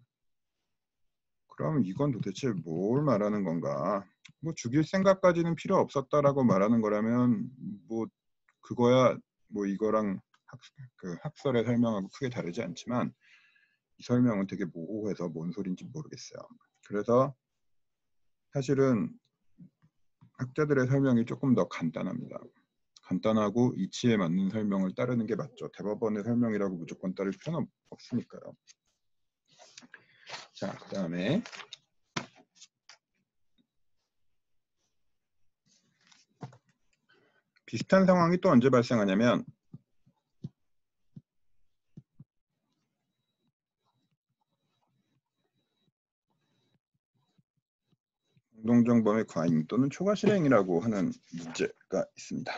A: 그럼 이건 도대체 뭘 말하는 건가? 뭐 죽일 생각까지는 필요 없었다라고 말하는 거라면 뭐 그거야 뭐 이거랑 학설의 설명하고 크게 다르지 않지만 이 설명은 되게 모호해서 뭔 소린지 모르겠어요. 그래서 사실은 학자들의 설명이 조금 더 간단합니다. 간단하고 이치에 맞는 설명을 따르는 게 맞죠. 대법원의 설명이라고 무조건 따를 필요는 없으니까요. 자, 그 다음에 비슷한 상황이 또 언제 발생하냐면 공동정범의 과잉 또는 초과 실행이라고 하는 문제가 있습니다.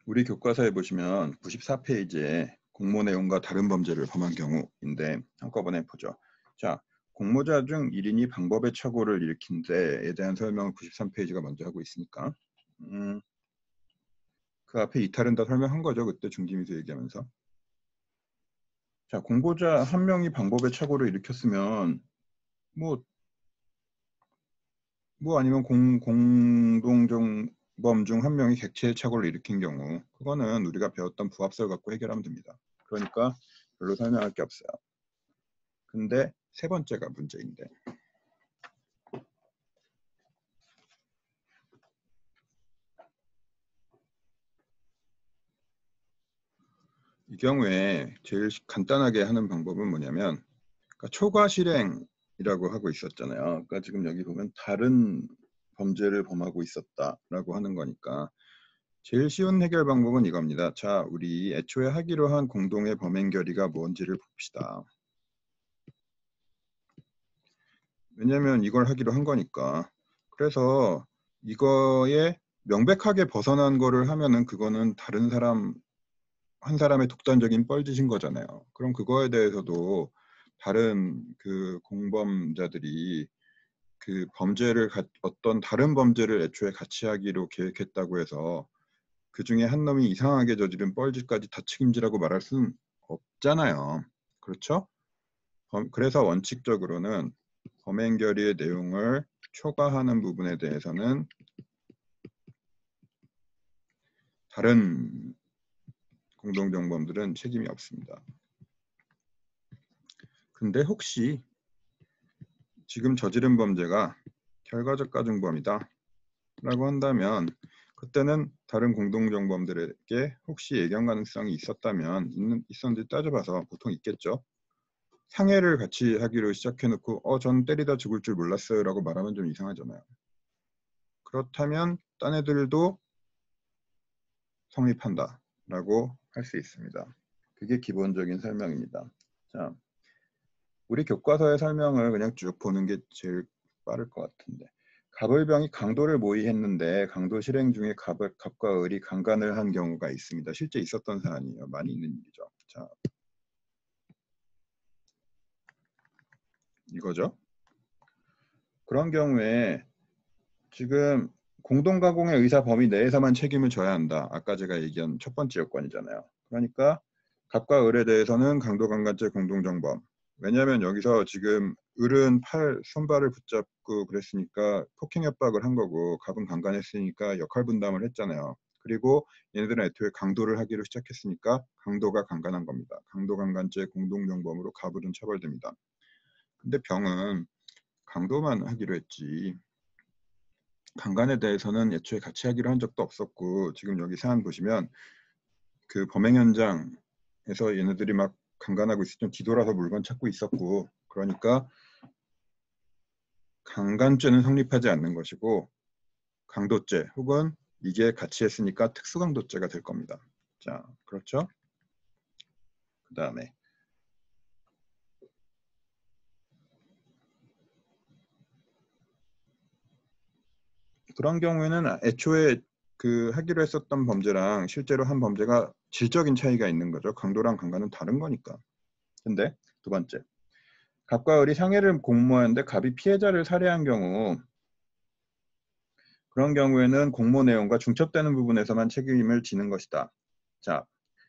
A: 우리 교과서에 보시면 94페이지에 공모 내용과 다른 범죄를 범한 경우인데 한꺼번에 보죠. 자, 공모자 중 1인이 방법의 착오를 일으킨 데에 대한 설명을 93페이지가 먼저 하고 있으니까 그 앞에 이탈은 다 설명한 거죠. 그때 중지미수 얘기하면서. 자, 공모자 한 명이 방법의 착오를 일으켰으면 뭐 아니면 공동정범 중 한 명이 객체의 착오를 일으킨 경우 그거는 우리가 배웠던 부합설 갖고 해결하면 됩니다. 그러니까 별로 설명할 게 없어요. 근데 세 번째가 문제인데 이 경우에 제일 간단하게 하는 방법은 뭐냐면 그러니까 초과 실행이라고 하고 있었잖아요. 그러니까 지금 여기 보면 다른 범죄를 범하고 있었다라고 하는 거니까 제일 쉬운 해결 방법은 이겁니다. 자, 우리 애초에 하기로 한 공동의 범행 결의가 뭔지를 봅시다. 왜냐면 이걸 하기로 한 거니까. 그래서 이거에 명백하게 벗어난 거를 하면은 그거는 다른 사람 한 사람의 독단적인 뻘짓인 거잖아요. 그럼 그거에 대해서도 다른 그 공범자들이 그 범죄를 어떤 다른 범죄를 애초에 같이 하기로 계획했다고 해서 그 중에 한 놈이 이상하게 저지른 뻘짓까지 다 책임지라고 말할 수는 없잖아요. 그렇죠? 그래서 원칙적으로는 범행 결의의 내용을 초과하는 부분에 대해서는 다른 공동정범들은 책임이 없습니다. 근데 혹시 지금 저지른 범죄가 결과적 가중범이다 라고 한다면 그때는 다른 공동정범들에게 혹시 예견 가능성이 있었는지 따져봐서 보통 있겠죠. 상해를 같이 하기로 시작해놓고 전 때리다 죽을 줄 몰랐어요 라고 말하면 좀 이상하잖아요. 그렇다면 딴 애들도 성립한다 라고 할 수 있습니다. 그게 기본적인 설명입니다. 자, 우리 교과서의 설명을 그냥 쭉 보는 게 제일 빠를 것 같은데 갑을병이 강도를 모의했는데 강도 실행 중에 갑과 을이 강간을 한 경우가 있습니다. 실제 있었던 사안이에요. 많이 있는 일이죠. 자, 이거죠. 그런 경우에 지금 공동가공의 의사 범위 내에서만 책임을 져야 한다. 아까 제가 얘기한 첫 번째 요건이잖아요. 그러니까 갑과 을에 대해서는 강도강간죄 공동정범. 왜냐하면 여기서 지금 을은 손발을 붙잡고 그랬으니까 폭행 협박을 한 거고 갑은 강간했으니까 역할 분담을 했잖아요. 그리고 얘네들은 애초에 강도를 하기로 시작했으니까 강도가 강간한 겁니다. 강도강간죄 공동정범으로 갑을은 처벌됩니다. 근데 병은 강도만 하기로 했지 강간에 대해서는 애초에 같이 하기로 한 적도 없었고 지금 여기 사안 보시면 그 범행 현장에서 얘네들이 막 강간하고 있을 때 뒤돌아서 물건 찾고 있었고 그러니까 강간죄는 성립하지 않는 것이고 강도죄 혹은 이게 같이 했으니까 특수강도죄가 될 겁니다. 자, 그렇죠? 그 다음에 그런 경우에는 애초에 그 하기로 했었던 범죄랑 실제로 한 범죄가 질적인 차이가 있는 거죠. 강도랑 강간은 다른 거니까. 근데 두 번째, 갑과 을이 상해를 공모하는데 갑이 피해자를 살해한 경우 그런 경우에는 공모 내용과 중첩되는 부분에서만 책임을 지는 것이다. 자,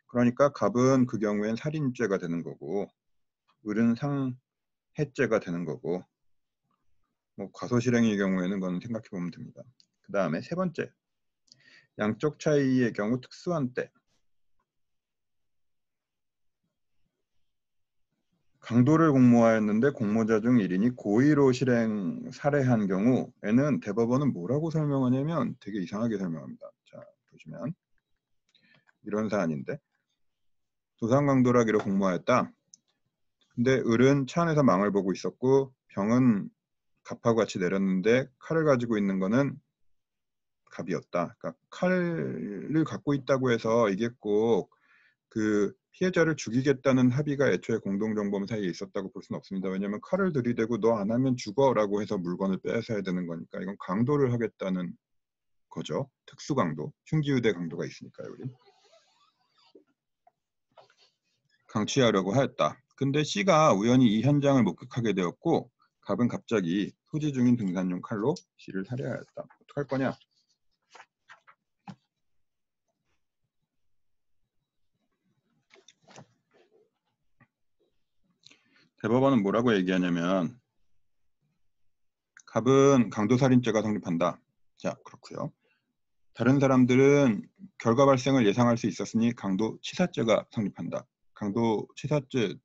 A: 그러니까 갑은 그 경우엔 살인죄가 되는 거고 을은 상해죄가 되는 거고 뭐 과소실행의 경우에는 그건 생각해 보면 됩니다. 그 다음에 세 번째, 양쪽 차이의 경우 특수한 때 강도를 공모하였는데 공모자 중 1인이 고의로 살해한 경우에는 대법원은 뭐라고 설명하냐면 되게 이상하게 설명합니다. 자, 보시면 이런 사안인데 도상강도라기로 공모하였다. 근데 을은 차 안에서 망을 보고 있었고 병은 갑하고 같이 내렸는데 칼을 가지고 있는 거는 갑이었다. 그러니까 칼을 갖고 있다고 해서 이게 꼭 그 피해자를 죽이겠다는 합의가 애초에 공동정범 사이에 있었다고 볼 수는 없습니다. 왜냐하면 칼을 들이대고 너 안 하면 죽어라고 해서 물건을 빼앗아야 되는 거니까 이건 강도를 하겠다는 거죠. 특수강도, 흉기유대 강도가 있으니까요. 우리. 강취하려고 하였다. 근데 C가 우연히 이 현장을 목격하게 되었고 갑은 갑자기 소지 중인 등산용 칼로 C를 살해하였다. 어떡할 거냐? 대법원은 뭐라고 얘기하냐면 갑은 강도살인죄가 성립한다. 자, 그렇고요. 다른 사람들은 결과 발생을 예상할 수 있었으니 강도치사죄가 성립한다. 강도치사죄라는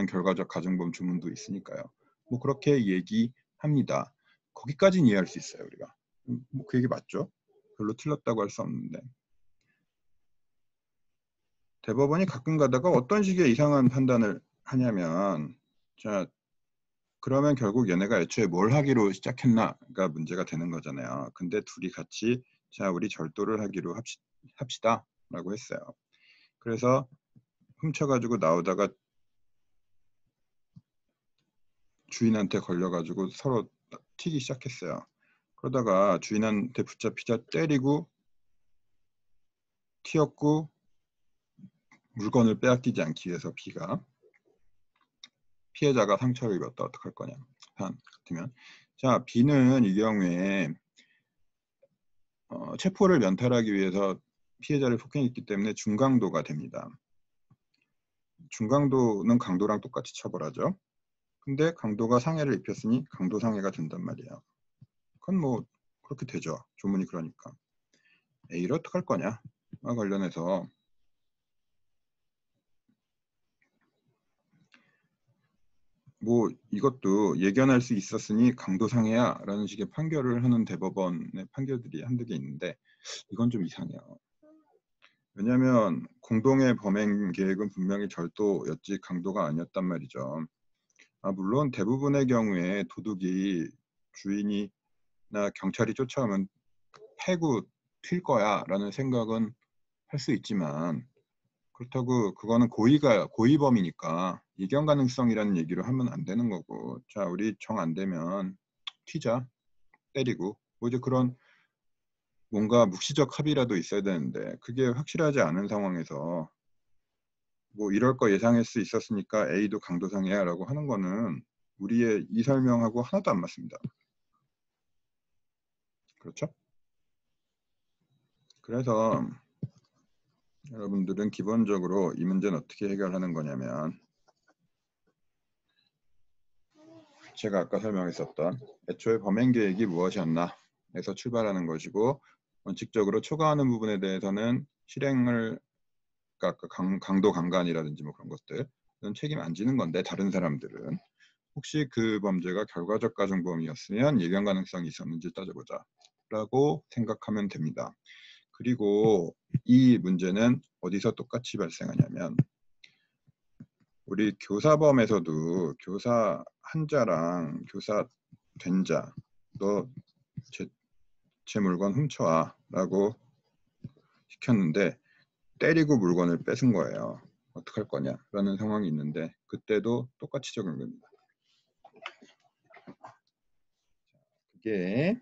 A: 결과적 가중범 주문도 있으니까요. 뭐 그렇게 얘기합니다. 거기까지는 이해할 수 있어요, 우리가. 뭐 그 얘기 맞죠? 별로 틀렸다고 할 수 없는데. 대법원이 가끔 가다가 어떤 식의 이상한 판단을 하냐면 자, 그러면 결국 얘네가 애초에 뭘 하기로 시작했나가 문제가 되는 거잖아요. 근데 둘이 같이 자, 우리 절도를 하기로 합시다 라고 했어요. 그래서 훔쳐가지고 나오다가 주인한테 걸려가지고 서로 튀기 시작했어요. 그러다가 주인한테 붙잡히자 때리고 튀었고 물건을 빼앗기지 않기 위해서 B가 피해자가 상처를 입었다. 어떡할 거냐. 같으면 자, B는 이 경우에 체포를 면탈하기 위해서 피해자를 폭행했기 때문에 중강도가 됩니다. 중강도는 강도랑 똑같이 처벌하죠. 근데 강도가 상해를 입혔으니 강도상해가 된단 말이에요. 그건 뭐 그렇게 되죠. 조문이 그러니까. A를 어떡할 거냐와 관련해서 뭐 이것도 예견할 수 있었으니 강도상해야 라는 식의 판결을 하는 대법원의 판결들이 한두 개 있는데 이건 좀 이상해요. 왜냐하면 공동의 범행 계획은 분명히 절도였지 강도가 아니었단 말이죠. 물론 대부분의 경우에 도둑이 주인이나 경찰이 쫓아오면 패고 튈 거야 라는 생각은 할 수 있지만 그렇다고 그거는 고의범이니까 예견 가능성이라는 얘기를 하면 안 되는 거고 자 우리 정 안 되면 튀자 때리고 뭐 이제 그런 뭔가 묵시적 합의라도 있어야 되는데 그게 확실하지 않은 상황에서 뭐 이럴 거 예상할 수 있었으니까 A도 강도상해야 라고 하는 거는 우리의 이 설명하고 하나도 안 맞습니다. 그렇죠? 그래서 여러분들은 기본적으로 이 문제는 어떻게 해결하는 거냐면 제가 아까 설명했었던 애초에 범행 계획이 무엇이었나 에서 출발하는 것이고 원칙적으로 초과하는 부분에 대해서는 실행을 그러니까 강도 강간이라든지 뭐 그런 것들은 책임 안 지는 건데 다른 사람들은 혹시 그 범죄가 결과적 가중범이었으면 예견 가능성이 있었는지 따져보자 라고 생각하면 됩니다. 그리고 이 문제는 어디서 똑같이 발생하냐면 우리 교사범에서도 교사 한자랑 교사 된자 너 제 물건 훔쳐와 라고 시켰는데 때리고 물건을 뺏은 거예요. 어떡할 거냐 라는 상황이 있는데 그때도 똑같이 적용됩니다. 그게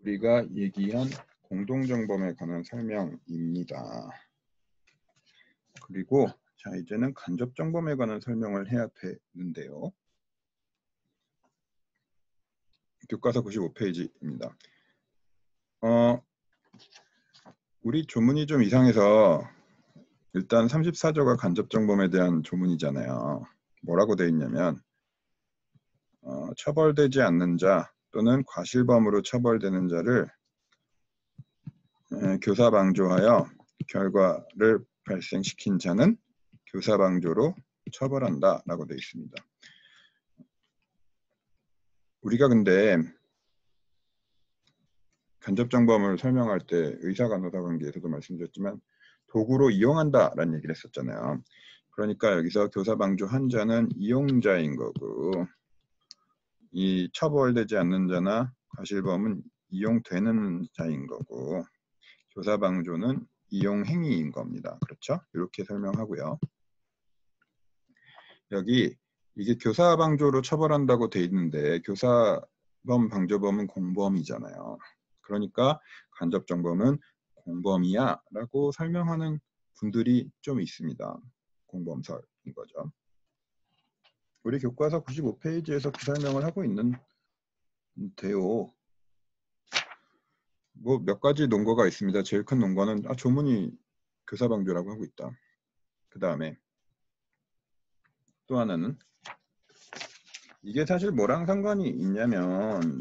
A: 우리가 얘기한 공동정범에 관한 설명입니다. 그리고 자 이제는 간접정범에 관한 설명을 해야 되는데요. 교과서 95페이지입니다. 우리 조문이 좀 이상해서 일단 34조가 간접정범에 대한 조문이잖아요. 뭐라고 되어 있냐면 처벌되지 않는 자 또는 과실범으로 처벌되는 자를 교사방조하여 결과를 발생시킨 자는 교사방조로 처벌한다 라고 되어 있습니다. 우리가 근데 간접정범을 설명할 때 의사간호사 관계에서도 말씀드렸지만 도구로 이용한다라는 얘기를 했었잖아요. 그러니까 여기서 교사방조 한자는 이용자인 거고, 이 처벌되지 않는 자나 과실범은 이용되는 자인 거고, 교사방조는 이용행위인 겁니다. 그렇죠? 이렇게 설명하고요. 여기 이게 교사방조로 처벌한다고 돼 있는데 교사범, 방조범은 공범이잖아요. 그러니까 간접정범은 공범이야 라고 설명하는 분들이 좀 있습니다. 공범설인 거죠. 우리 교과서 95페이지에서 그 설명을 하고 있는데요. 뭐 몇 가지 논거가 있습니다. 제일 큰 논거는 조문이 교사방조라고 하고 있다. 그 다음에 또 하나는 이게 사실 뭐랑 상관이 있냐면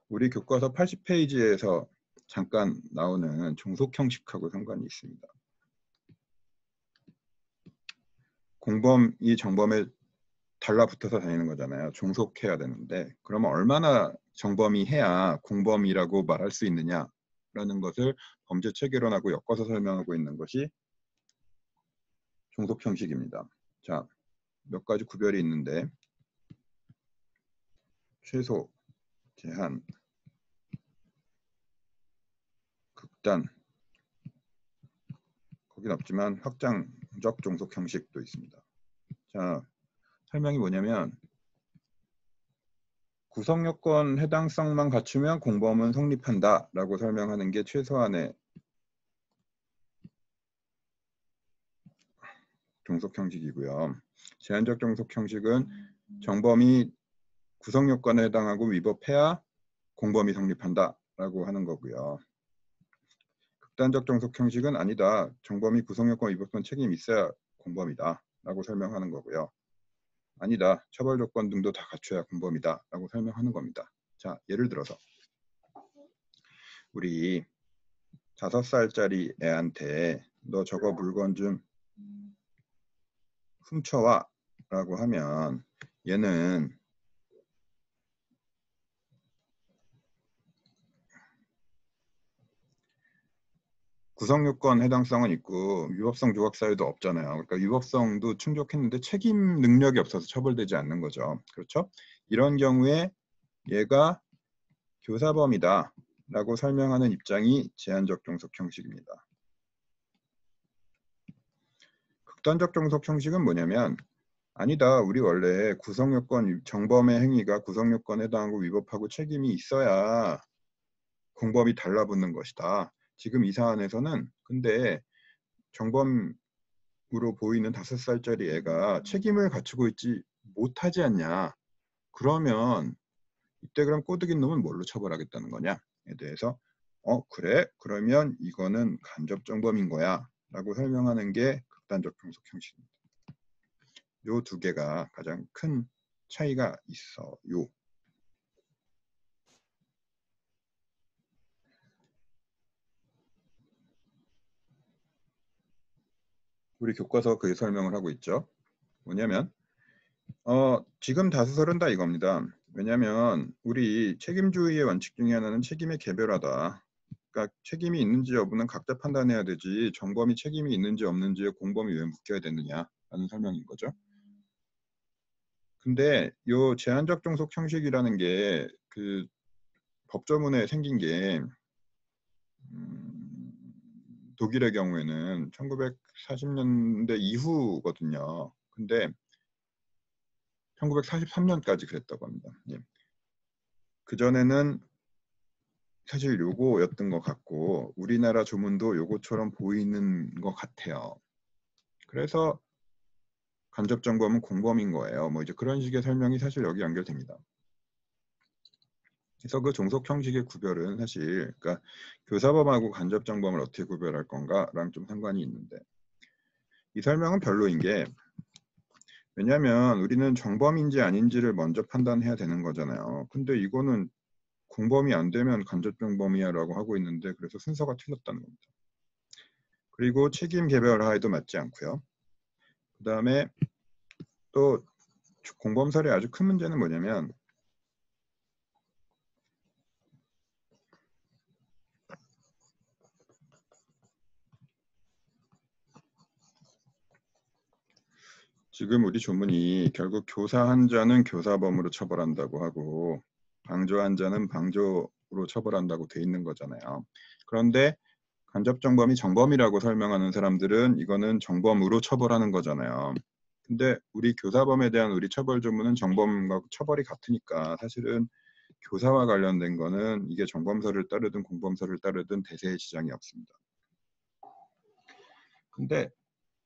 A: 우리 교과서 80페이지에서 잠깐 나오는 종속 형식하고 상관이 있습니다. 공범이 정범에 달라붙어서 다니는 거잖아요. 종속해야 되는데 그러면 얼마나 정범이 해야 공범이라고 말할 수 있느냐라는 것을 범죄 체계론하고 엮어서 설명하고 있는 것이 종속 형식입니다. 자, 몇 가지 구별이 있는데 최소, 제한, 극단, 거긴 없지만 확장적 종속 형식도 있습니다. 자, 설명이 뭐냐면 구성요건 해당성만 갖추면 공범은 성립한다 라고 설명하는 게 최소한의 종속 형식이고요. 제한적 종속 형식은 정범이 구성요건에 해당하고 위법해야 공범이 성립한다 라고 하는 거고요. 극단적 종속 형식은 아니다. 정범이 구성요건 위법한 책임이 있어야 공범이다 라고 설명하는 거고요. 아니다. 처벌 조건 등도 다 갖춰야 공범이다 라고 설명하는 겁니다. 자, 예를 들어서 우리 5살짜리 애한테 너 저거 물건 좀 훔쳐와 라고 하면 얘는 구성요건 해당성은 있고 위법성 조각 사유도 없잖아요. 그러니까 위법성도 충족했는데 책임 능력이 없어서 처벌되지 않는 거죠. 그렇죠? 이런 경우에 얘가 교사범이다 라고 설명하는 입장이 제한적 종속 형식입니다. 극단적 종속 형식은 뭐냐면 아니다. 우리 원래 구성요건 정범의 행위가 구성요건에 해당하고 위법하고 책임이 있어야 공범이 달라붙는 것이다. 지금 이 사안에서는 근데 정범으로 보이는 5살짜리 애가 책임을 갖추고 있지 못하지 않냐. 그러면 이때 그럼 꼬드긴 놈은 뭘로 처벌하겠다는 거냐에 대해서 그래? 그러면 이거는 간접정범인 거야 라고 설명하는 게 극단적 종속 형식입니다. 요 두 개가 가장 큰 차이가 있어요. 우리 교과서 그 설명을 하고 있죠. 뭐냐면 지금 다수설은 다 이겁니다. 왜냐하면 우리 책임주의의 원칙 중에 하나는 책임의 개별화다. 그러니까 책임이 있는지 여부는 각자 판단해야 되지 정범이 책임이 있는지 없는지에 공범이 왜 묶여야 되느냐라는 설명인 거죠. 근데 요 제한적 종속 형식이라는 게 그 법조문에 생긴 게 독일의 경우에는 1940년대 이후거든요. 근데 1943년까지 그랬다고 합니다. 예. 그전에는 사실 요거였던 것 같고 우리나라 조문도 요거처럼 보이는 것 같아요. 그래서 간접정범은 공범인 거예요. 뭐 이제 그런 식의 설명이 사실 여기 연결됩니다. 그래서 그 종속 형식의 구별은 사실 그러니까 교사범하고 간접정범을 어떻게 구별할 건가랑 좀 상관이 있는데 이 설명은 별로인 게 왜냐하면 우리는 정범인지 아닌지를 먼저 판단해야 되는 거잖아요. 근데 이거는 공범이 안 되면 간접정범이야 라고 하고 있는데 그래서 순서가 틀렸다는 겁니다. 그리고 책임 개별화에도 맞지 않고요. 그 다음에 또 공범설의 아주 큰 문제는 뭐냐면 지금 우리 조문이 결국 교사 한 자는 교사범으로 처벌한다고 하고 방조 한 자는 방조로 처벌한다고 돼 있는 거잖아요. 그런데 간접정범이 정범이라고 설명하는 사람들은 이거는 정범으로 처벌하는 거잖아요. 근데 우리 교사범에 대한 우리 처벌 조문은 정범과 처벌이 같으니까 사실은 교사와 관련된 거는 이게 정범설을 따르든 공범설을 따르든 대세의 지장이 없습니다. 근데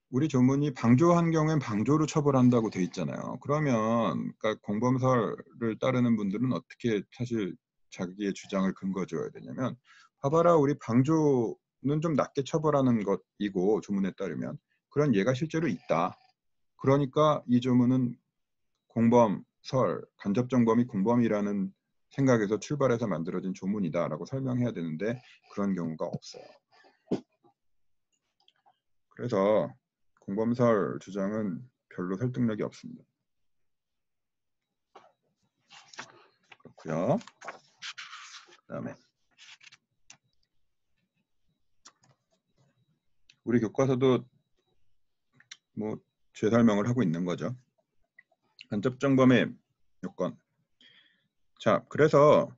A: 우리 조문이 방조한 경우엔 방조로 처벌한다고 돼 있잖아요. 그러면 그러니까 공범설을 따르는 분들은 어떻게 사실 자기의 주장을 근거줘야 되냐면 봐봐라 우리 방조는 좀 낮게 처벌하는 것이고 조문에 따르면 그런 예가 실제로 있다. 그러니까 이 조문은 공범설, 간접정범이 공범이라는 생각에서 출발해서 만들어진 조문이다라고 설명해야 되는데 그런 경우가 없어요. 그래서 공범설 주장은 별로 설득력이 없습니다. 그렇고요. 그다음에 우리 교과서도 뭐 재설명을 하고 있는 거죠. 간접정범의 요건. 자, 그래서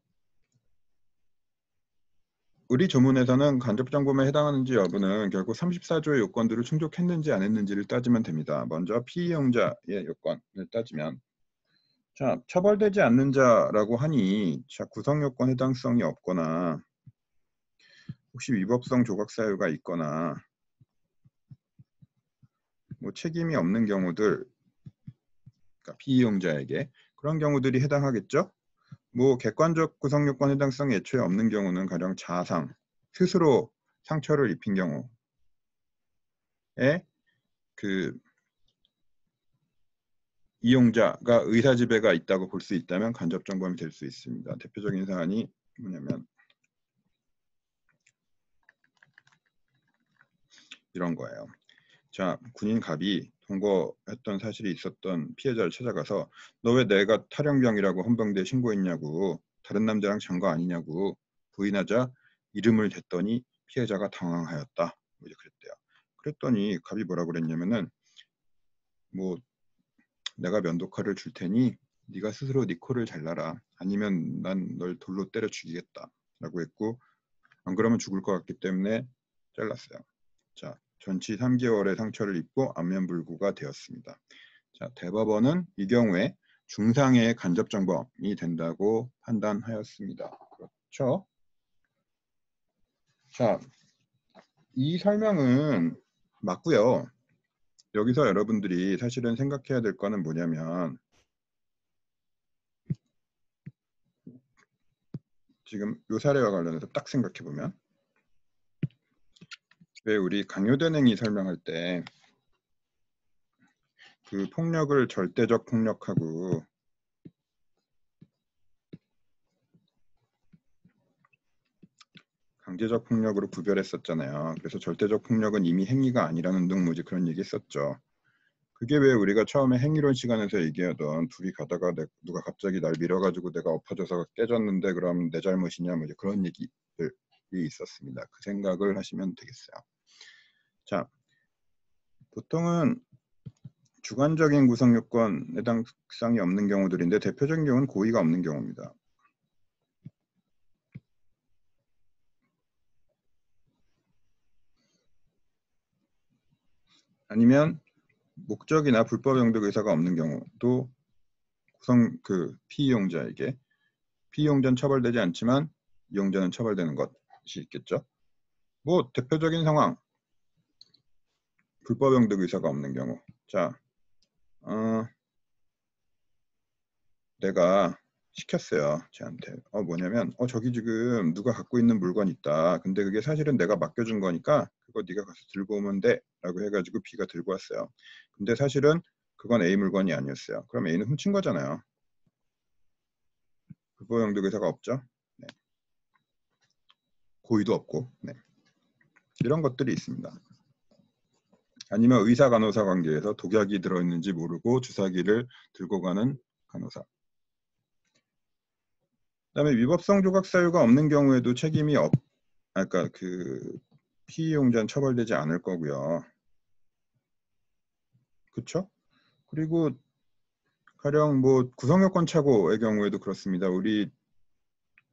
A: 우리 조문에서는 간접정범에 해당하는지 여부는 결국 34조의 요건들을 충족했는지 안 했는지를 따지면 됩니다. 먼저 피이용자의 요건을 따지면 자, 처벌되지 않는 자라고 하니 자, 구성요건 해당성이 없거나 혹시 위법성 조각 사유가 있거나 뭐 책임이 없는 경우들, 그러니까 피이용자에게 그런 경우들이 해당하겠죠. 뭐 객관적 구성요건 해당성이 애초에 없는 경우는 가령 자상, 스스로 상처를 입힌 경우에 그 이용자가 의사지배가 있다고 볼 수 있다면 간접정범이 될 수 있습니다. 대표적인 사안이 뭐냐면 이런 거예요. 자, 군인 갑이 동거했던 사실이 있었던 피해자를 찾아가서 너 왜 내가 탈영병이라고 헌병대에 신고했냐고 다른 남자랑 잔 거 아니냐고 부인하자 이름을 댔더니 피해자가 당황하였다. 뭐 이제 그랬대요. 그랬더니 갑이 뭐라 그랬냐면은 뭐 내가 면도칼을 줄 테니 네가 스스로 네 코를 잘라라. 아니면 난 널 돌로 때려 죽이겠다. 라고 했고 안 그러면 죽을 것 같기 때문에 잘랐어요. 자, 전치 3개월의 상처를 입고 안면불구가 되었습니다. 자, 대법원은 이 경우에 중상해의 간접정범이 된다고 판단하였습니다. 그렇죠? 자, 이 설명은 맞고요. 여기서 여러분들이 사실은 생각해야 될 거는 뭐냐면 지금 요 사례와 관련해서 딱 생각해보면 왜 우리 강요된 행위 설명할 때 그 폭력을 절대적 폭력하고 강제적 폭력으로 구별했었잖아요. 그래서 절대적 폭력은 이미 행위가 아니라는 등 뭐지 그런 얘기 했었죠. 그게 왜 우리가 처음에 행위론 시간에서 얘기하던 둘이 가다가 누가 갑자기 날 밀어가지고 내가 엎어져서 깨졌는데 그럼 내 잘못이냐 뭐 이제 그런 얘기들이 있었습니다. 그 생각을 하시면 되겠어요. 자, 보통은 주관적인 구성 요건 해당성이 없는 경우들인데 대표적인 경우는 고의가 없는 경우입니다. 아니면 목적이나 불법 용도 의사가 없는 경우도 구성 그 피이용자에게 피이용자는 처벌되지 않지만 이용자는 처벌되는 것이 있겠죠. 뭐 대표적인 상황 불법 용도 의사가 없는 경우. 자, 내가 시켰어요. 쟤한테. 뭐냐면 저기 지금 누가 갖고 있는 물건 있다. 근데 그게 사실은 내가 맡겨준 거니까 그거 네가 가서 들고 오면 돼. 라고 해가지고 B가 들고 왔어요. 근데 사실은 그건 A 물건이 아니었어요. 그럼 A는 훔친 거잖아요. 불법 용도 의사가 없죠. 네. 고의도 없고. 네. 이런 것들이 있습니다. 아니면 의사 간호사 관계에서 독약이 들어있는지 모르고 주사기를 들고 가는 간호사. 그다음에 위법성 조각 사유가 없는 경우에도 책임이 그러니까 그 피이용자는 처벌되지 않을 거고요. 그렇죠? 그리고 가령 뭐 구성요건 착오의 경우에도 그렇습니다. 우리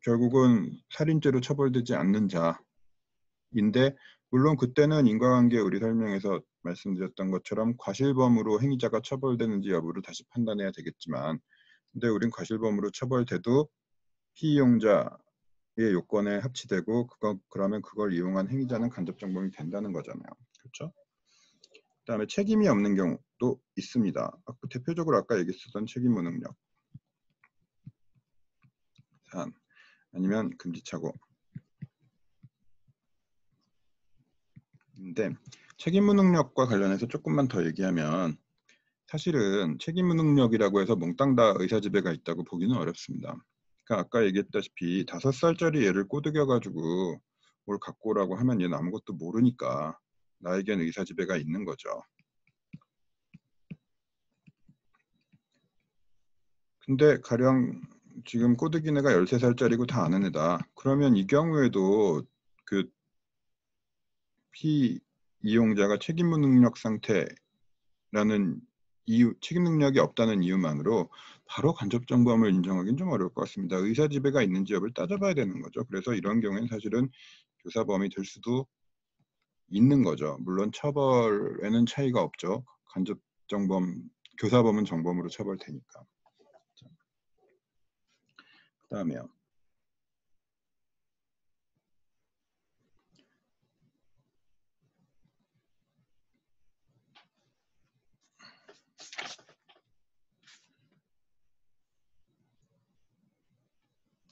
A: 결국은 살인죄로 처벌되지 않는 자인데, 물론 그때는 인과관계 우리 설명에서 말씀드렸던 것처럼 과실범으로 행위자가 처벌되는지 여부를 다시 판단해야 되겠지만, 근데 우린 과실범으로 처벌돼도 피이용자의 요건에 합치되고 그러면 그걸 이용한 행위자는 간접정범이 된다는 거잖아요. 그렇죠? 그다음에 책임이 없는 경우도 있습니다. 대표적으로 아까 얘기했었던 책임무능력, 산, 아니면 금지착오. 근데 책임무능력과 관련해서 조금만 더 얘기하면, 사실은 책임무능력이라고 해서 몽땅 다 의사지배가 있다고 보기는 어렵습니다. 그러니까 아까 얘기했다시피 5살짜리 애를 꼬드겨가지고 뭘 갖고 오라고 하면 얘는 아무것도 모르니까 나에겐 의사지배가 있는 거죠. 근데 가령 지금 꼬드긴 애가 13살짜리고 다 아는 애다. 그러면 이 경우에도 그 피이용자가 책임무능력 상태라는 이유, 책임 능력이 없다는 이유만으로 바로 간접정범을 인정하기는 좀 어려울 것 같습니다. 의사지배가 있는지 여부를 따져봐야 되는 거죠. 그래서 이런 경우에는 사실은 교사범이 될 수도 있는 거죠. 물론 처벌에는 차이가 없죠. 간접정범, 교사범은 정범으로 처벌되니까. 그 다음에요.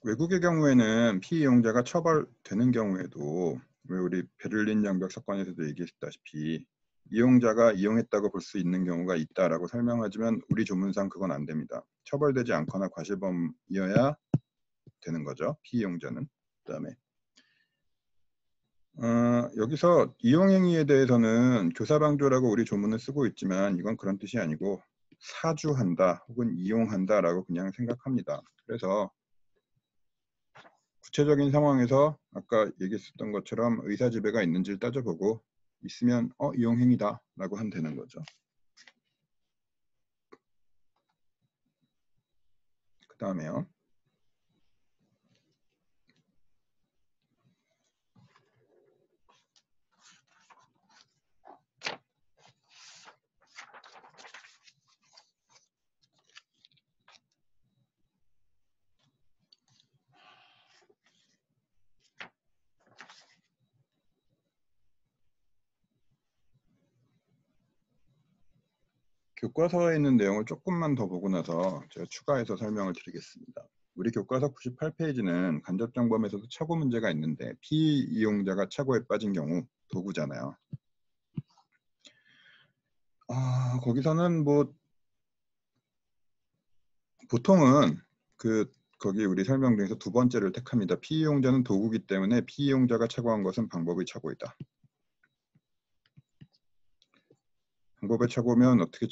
A: 외국의 경우에는 피이용자가 처벌되는 경우에도, 왜 우리 베를린 장벽 사건에서도 얘기했다시피 이용자가 이용했다고 볼 수 있는 경우가 있다라고 설명하지만 우리 조문상 그건 안 됩니다. 처벌되지 않거나 과실범이어야 되는 거죠. 피이용자는. 그다음에 여기서 이용행위에 대해서는 교사방조라고 우리 조문을 쓰고 있지만 이건 그런 뜻이 아니고 사주한다 혹은 이용한다라고 그냥 생각합니다. 그래서 구체적인 상황에서 아까 얘기했었던 것처럼 의사지배가 있는지를 따져보고 있으면 이용행위다 라고 하면 되는 거죠. 그 다음에요. 교과서에 있는 내용을 조금만 더 보고 나서 제가 추가해서 설명을 드리겠습니다. 우리 교과서 98페이지는 간접정범에서도 착오 문제가 있는데 피이용자가 착오에 빠진 경우 도구잖아요. 거기서는 뭐 보통은 거기 우리 설명 중에서 두 번째를 택합니다. 피이용자는 도구기 때문에 피이용자가 착오한 것은 방법의 착오이다. 방법의 착오면 어떻게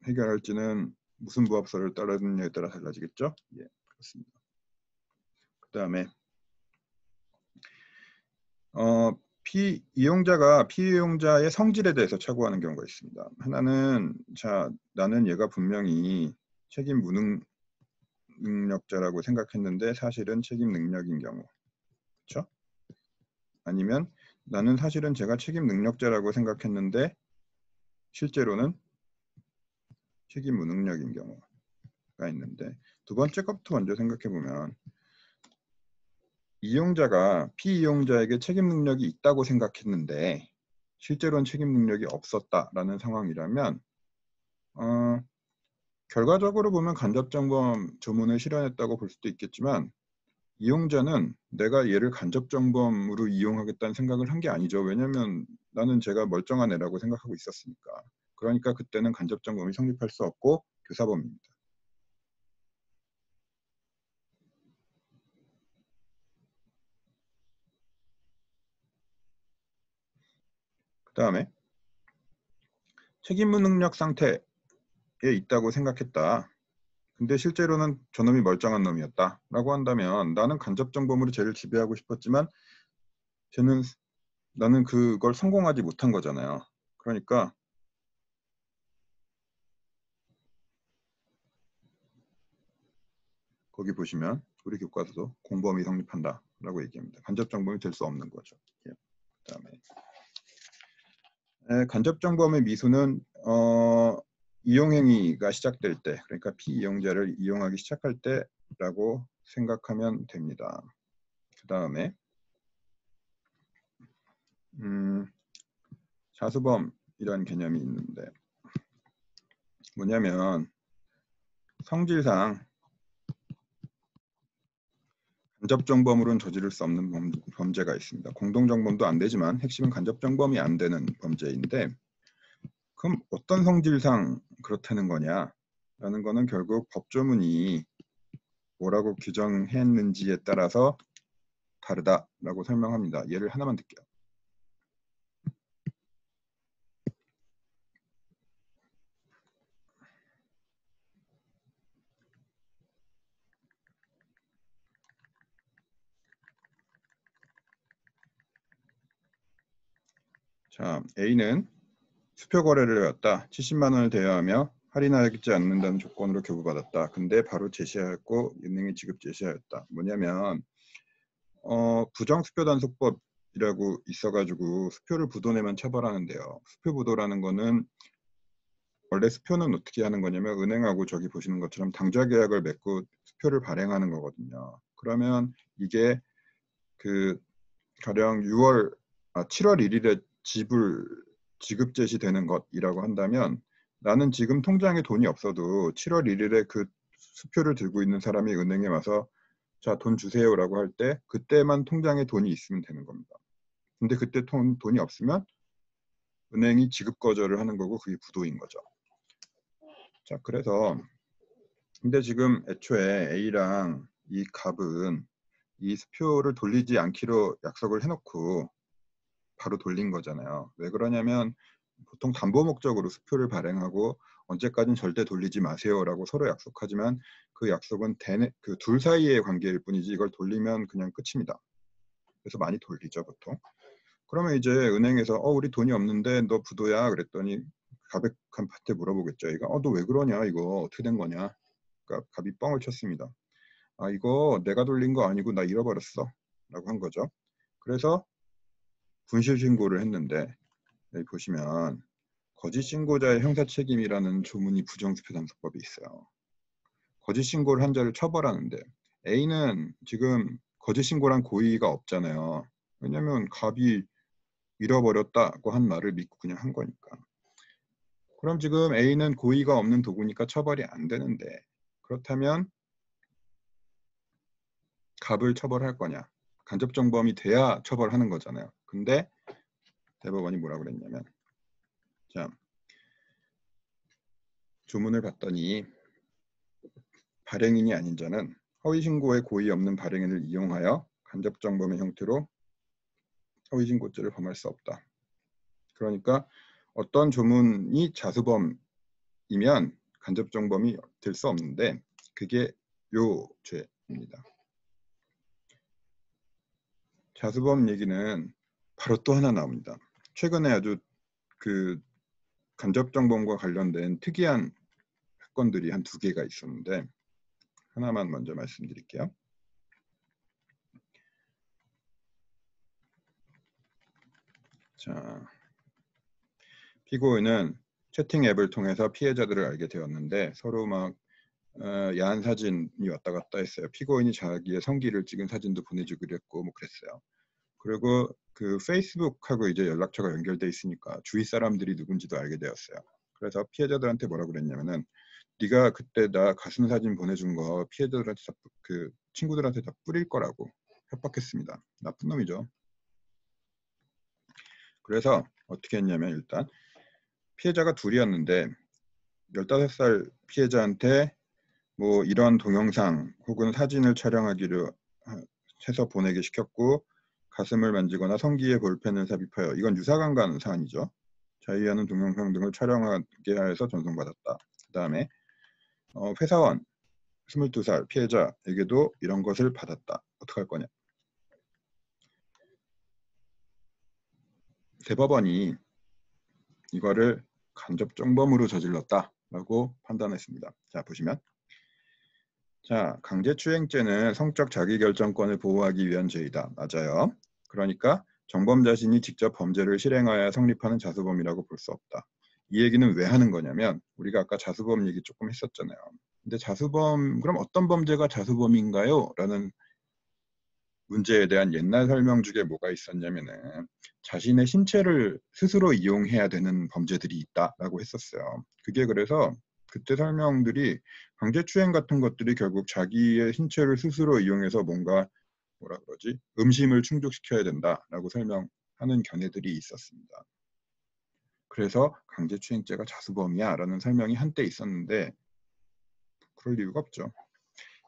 A: 해결할지는 무슨 부합설을 따르느냐에 따라 달라지겠죠? 예, 그렇습니다. 그 다음에 피이용자가 피이용자의 성질에 대해서 착오하는 경우가 있습니다. 하나는 나는 얘가 분명히 책임 무능력자라고 생각했는데 사실은 책임 능력인 경우, 그렇죠? 아니면 나는 사실은 제가 책임 능력자라고 생각했는데 실제로는 책임 무능력인 경우가 있는데, 두 번째 것부터 먼저 생각해 보면 이용자가 피이용자에게 책임 능력이 있다고 생각했는데 실제로는 책임 능력이 없었다라는 상황이라면 결과적으로 보면 간접정범 조문을 실현했다고 볼 수도 있겠지만 이용자는 내가 얘를 간접정범으로 이용하겠다는 생각을 한 게 아니죠. 왜냐하면 나는 제가 멀쩡한 애라고 생각하고 있었으니까. 그러니까 그때는 간접정범이 성립할 수 없고 교사범입니다. 그 다음에 책임무능력 상태에 있다고 생각했다. 근데 실제로는 저놈이 멀쩡한 놈이었다 라고 한다면 나는 간접정범으로 쟤를 지배하고 싶었지만 나는 그걸 성공하지 못한 거잖아요. 그러니까 거기 보시면 우리 교과서도 공범이 성립한다라고 얘기합니다. 간접정범이 될 수 없는 거죠. 예. 그다음에 간접정범의 미수는 이용행위가 시작될 때, 그러니까 피이용자를 이용하기 시작할 때라고 생각하면 됩니다. 그 다음에 자수범이라는 개념이 있는데 뭐냐면 성질상 간접정범으로는 저지를 수 없는 범죄가 있습니다. 공동정범도 안 되지만 핵심은 간접정범이 안 되는 범죄인데 그럼 어떤 성질상 그렇다는 거냐라는 거는 결국 법조문이 뭐라고 규정했는지에 따라서 다르다라고 설명합니다. 예를 하나만 들게요. 자, A는 수표 거래를 해왔다. 70만 원을 대여하며 할인하지 않는다는 조건으로 교부받았다. 근데 바로 제시하였고 은행에 지급 제시하였다. 뭐냐면 부정수표 단속법이라고 있어가지고 수표를 부도내면 처벌하는데요. 수표 부도라는 거는 원래 수표는 어떻게 하는 거냐면 은행하고 저기 보시는 것처럼 당좌 계약을 맺고 수표를 발행하는 거거든요. 그러면 이게 그 가령 7월 1일에 지급 제시되는 것이라고 한다면 나는 지금 통장에 돈이 없어도 7월 1일에 그 수표를 들고 있는 사람이 은행에 와서 자, 돈 주세요라고 할 때 그때만 통장에 돈이 있으면 되는 겁니다. 근데 그때 돈이 없으면 은행이 지급 거절을 하는 거고 그게 부도인 거죠. 자, 그래서 근데 지금 애초에 A랑 이 갑은 이 수표를 돌리지 않기로 약속을 해놓고 바로 돌린 거잖아요. 왜 그러냐면 보통 담보 목적으로 수표를 발행하고 언제까지는 절대 돌리지 마세요라고 서로 약속하지만 그 약속은 그 둘 사이의 관계일 뿐이지 이걸 돌리면 그냥 끝입니다. 그래서 많이 돌리죠 보통. 그러면 이제 은행에서 우리 돈이 없는데 너 부도야 그랬더니 갑한 파트에 물어보겠죠. 얘가 너 왜 그러냐 이거 어떻게 된 거냐. 그러니까 갑이 뻥을 쳤습니다. 이거 내가 돌린 거 아니고 나 잃어버렸어 라고 한 거죠. 그래서 분실 신고를 했는데 여기 보시면 거짓 신고자의 형사 책임이라는 조문이 부정수표 단속법이 있어요. 거짓 신고를 한 자를 처벌하는데 A는 지금 거짓 신고란 고의가 없잖아요. 왜냐면 갑이 잃어버렸다고 한 말을 믿고 그냥 한 거니까. 그럼 지금 A는 고의가 없는 도구니까 처벌이 안 되는데 그렇다면 갑을 처벌할 거냐? 간접정범이 돼야 처벌하는 거잖아요. 근데 대법원이 뭐라 그랬냐면 자, 조문을 봤더니 발행인이 아닌 자는 허위신고에 고의 없는 발행인을 이용하여 간접정범의 형태로 허위신고죄를 범할 수 없다. 그러니까 어떤 조문이 자수범이면 간접정범이 될 수 없는데 그게 요 죄입니다. 자수범 얘기는 바로 또 하나 나옵니다. 최근에 아주 그 간접정범과 관련된 특이한 사건들이 한 2개가 있었는데 하나만 먼저 말씀드릴게요. 자, 피고인은 채팅 앱을 통해서 피해자들을 알게 되었는데 서로 막 야한 사진이 왔다 갔다 했어요. 피고인이 자기의 성기를 찍은 사진도 보내주기로 했고 뭐 그랬어요. 그리고 그 페이스북하고 이제 연락처가 연결돼 있으니까 주위 사람들이 누군지도 알게 되었어요. 그래서 피해자들한테 뭐라 그랬냐면은 네가 그때 나 가슴 사진 보내준 거 피해자들한테 그 친구들한테 다 뿌릴 거라고 협박했습니다. 나쁜 놈이죠. 그래서 어떻게 했냐면 일단 피해자가 둘이었는데 15살 피해자한테 뭐 이런 동영상 혹은 사진을 촬영하기로 해서 보내게 시켰고 가슴을 만지거나 성기에 볼펜을 삽입하여 이건 유사강간 사안이죠. 자위하는 동영상 등을 촬영하게 하여서 전송받았다. 그 다음에 회사원 22살 피해자에게도 이런 것을 받았다. 어떡할 거냐. 대법원이 이거를 간접정범으로 저질렀다라고 판단했습니다. 자 보시면 자, 강제추행죄는 성적 자기결정권을 보호하기 위한 죄이다. 맞아요. 그러니까 정범 자신이 직접 범죄를 실행하여 성립하는 자수범이라고 볼 수 없다. 이 얘기는 왜 하는 거냐면 우리가 아까 자수범 얘기 조금 했었잖아요. 근데 자수범, 그럼 어떤 범죄가 자수범인가요? 라는 문제에 대한 옛날 설명 중에 뭐가 있었냐면은 자신의 신체를 스스로 이용해야 되는 범죄들이 있다라고 했었어요. 그게 그래서 그때 설명들이 강제추행 같은 것들이 결국 자기의 신체를 스스로 이용해서 뭔가 뭐라 그러지? 음심을 충족시켜야 된다라고 설명하는 견해들이 있었습니다. 그래서 강제추행죄가 자수범이야라는 설명이 한때 있었는데 그럴 이유가 없죠.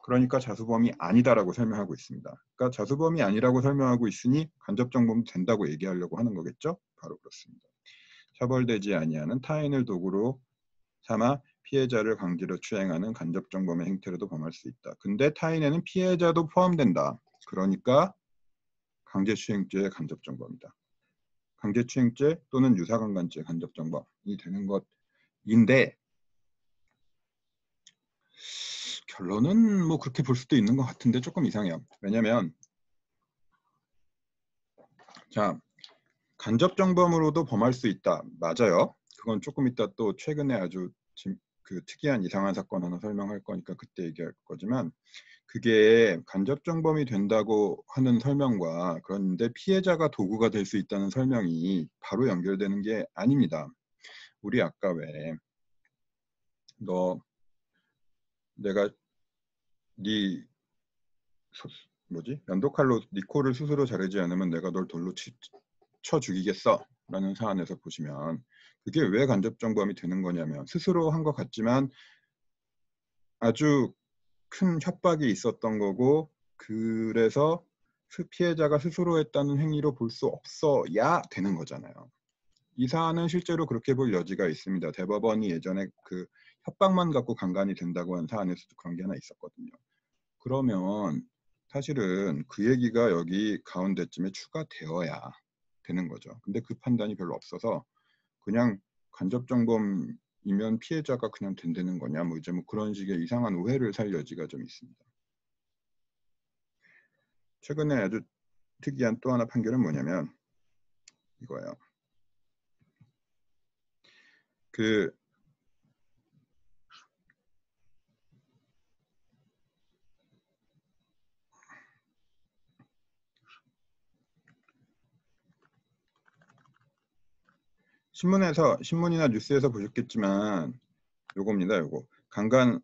A: 그러니까 자수범이 아니다라고 설명하고 있습니다. 그러니까 자수범이 아니라고 설명하고 있으니 간접정범도 된다고 얘기하려고 하는 거겠죠? 바로 그렇습니다. 처벌되지 아니하는 타인을 도구로 삼아 피해자를 강제로 추행하는 간접정범의 행태로도 범할 수 있다. 근데 타인에는 피해자도 포함된다. 그러니까 강제추행죄의 간접정범이다. 강제추행죄 또는 유사강간죄 간접정범이 되는 것인데 결론은 뭐 그렇게 볼 수도 있는 것 같은데 조금 이상해요. 왜냐면 자, 간접정범으로도 범할 수 있다. 맞아요. 그건 조금 이따 또 최근에 아주 그 특이한 이상한 사건 하나 설명할 거니까 그때 얘기할 거지만 그게 간접정범이 된다고 하는 설명과 그런데 피해자가 도구가 될 수 있다는 설명이 바로 연결되는 게 아닙니다. 우리 아까 왜 너 내가 네 면도칼로 네 코를 스스로 자르지 않으면 내가 널 돌로 쳐 죽이겠어 라는 사안에서 보시면 그게 왜 간접정범이 되는 거냐면 스스로 한 것 같지만 아주 큰 협박이 있었던 거고 그래서 피해자가 스스로 했다는 행위로 볼 수 없어야 되는 거잖아요. 이 사안은 실제로 그렇게 볼 여지가 있습니다. 대법원이 예전에 그 협박만 갖고 강간이 된다고 한 사안에서도 그런 게 하나 있었거든요. 그러면 사실은 그 얘기가 여기 가운데쯤에 추가되어야 되는 거죠. 근데 그 판단이 별로 없어서 그냥 간접정범이면 피해자가 그냥 된다는 거냐 뭐 이제 뭐 그런 식의 이상한 오해를 살 여지가 좀 있습니다. 최근에 아주 특이한 또 하나 판결은 뭐냐면 이거예요. 그 신문이나 뉴스에서 보셨겠지만 요겁니다. 요거 강간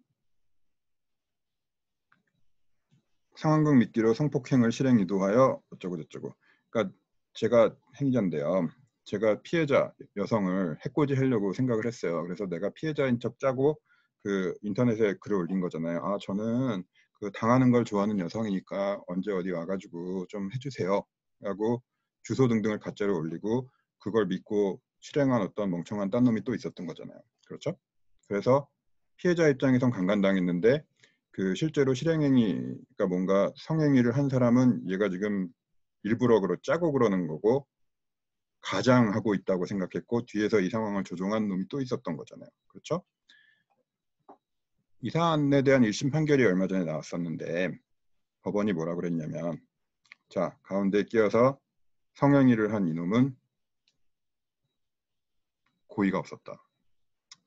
A: 상황극 미끼로 성폭행을 실행 유도하여 어쩌고 저쩌고. 그러니까 제가 행위자인데요. 제가 피해자 여성을 해코지하려고 생각을 했어요. 그래서 내가 피해자인 척 짜고 그 인터넷에 글을 올린 거잖아요. 아 저는 그 당하는 걸 좋아하는 여성이니까 언제 어디 와가지고 좀 해주세요. 라고 주소 등등을 가짜로 올리고 그걸 믿고 실행한 어떤 멍청한 딴 놈이 또 있었던 거잖아요. 그렇죠? 그래서 피해자 입장에선 강간당했는데 그 실제로 실행행위가 뭔가 성행위를 한 사람은 얘가 지금 일부러 짜고 그러는 거고 가장하고 있다고 생각했고 뒤에서 이 상황을 조종한 놈이 또 있었던 거잖아요. 그렇죠? 이 사안에 대한 1심 판결이 얼마 전에 나왔었는데 법원이 뭐라 그랬냐면 자 가운데 끼어서 성행위를 한 이놈은 고의가 없었다.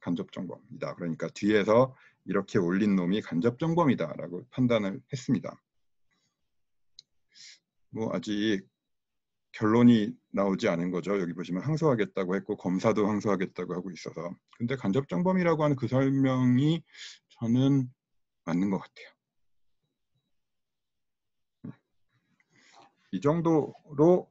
A: 간접정범이다. 그러니까 뒤에서 이렇게 올린 놈이 간접정범이다라고 판단을 했습니다. 뭐 아직 결론이 나오지 않은 거죠. 여기 보시면 항소하겠다고 했고 검사도 항소하겠다고 하고 있어서 근데 간접정범이라고 하는 그 설명이 저는 맞는 것 같아요. 이 정도로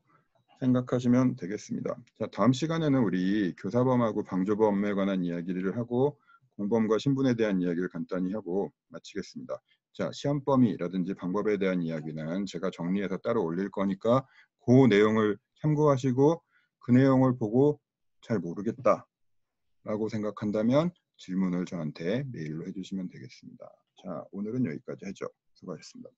A: 생각하시면 되겠습니다. 자, 다음 시간에는 우리 교사범하고 방조범에 관한 이야기를 하고 공범과 신분에 대한 이야기를 간단히 하고 마치겠습니다. 자, 시험 범위라든지 방법에 대한 이야기는 제가 정리해서 따로 올릴 거니까 그 내용을 참고하시고 그 내용을 보고 잘 모르겠다라고 생각한다면 질문을 저한테 메일로 해주시면 되겠습니다. 자, 오늘은 여기까지 하죠. 수고하셨습니다.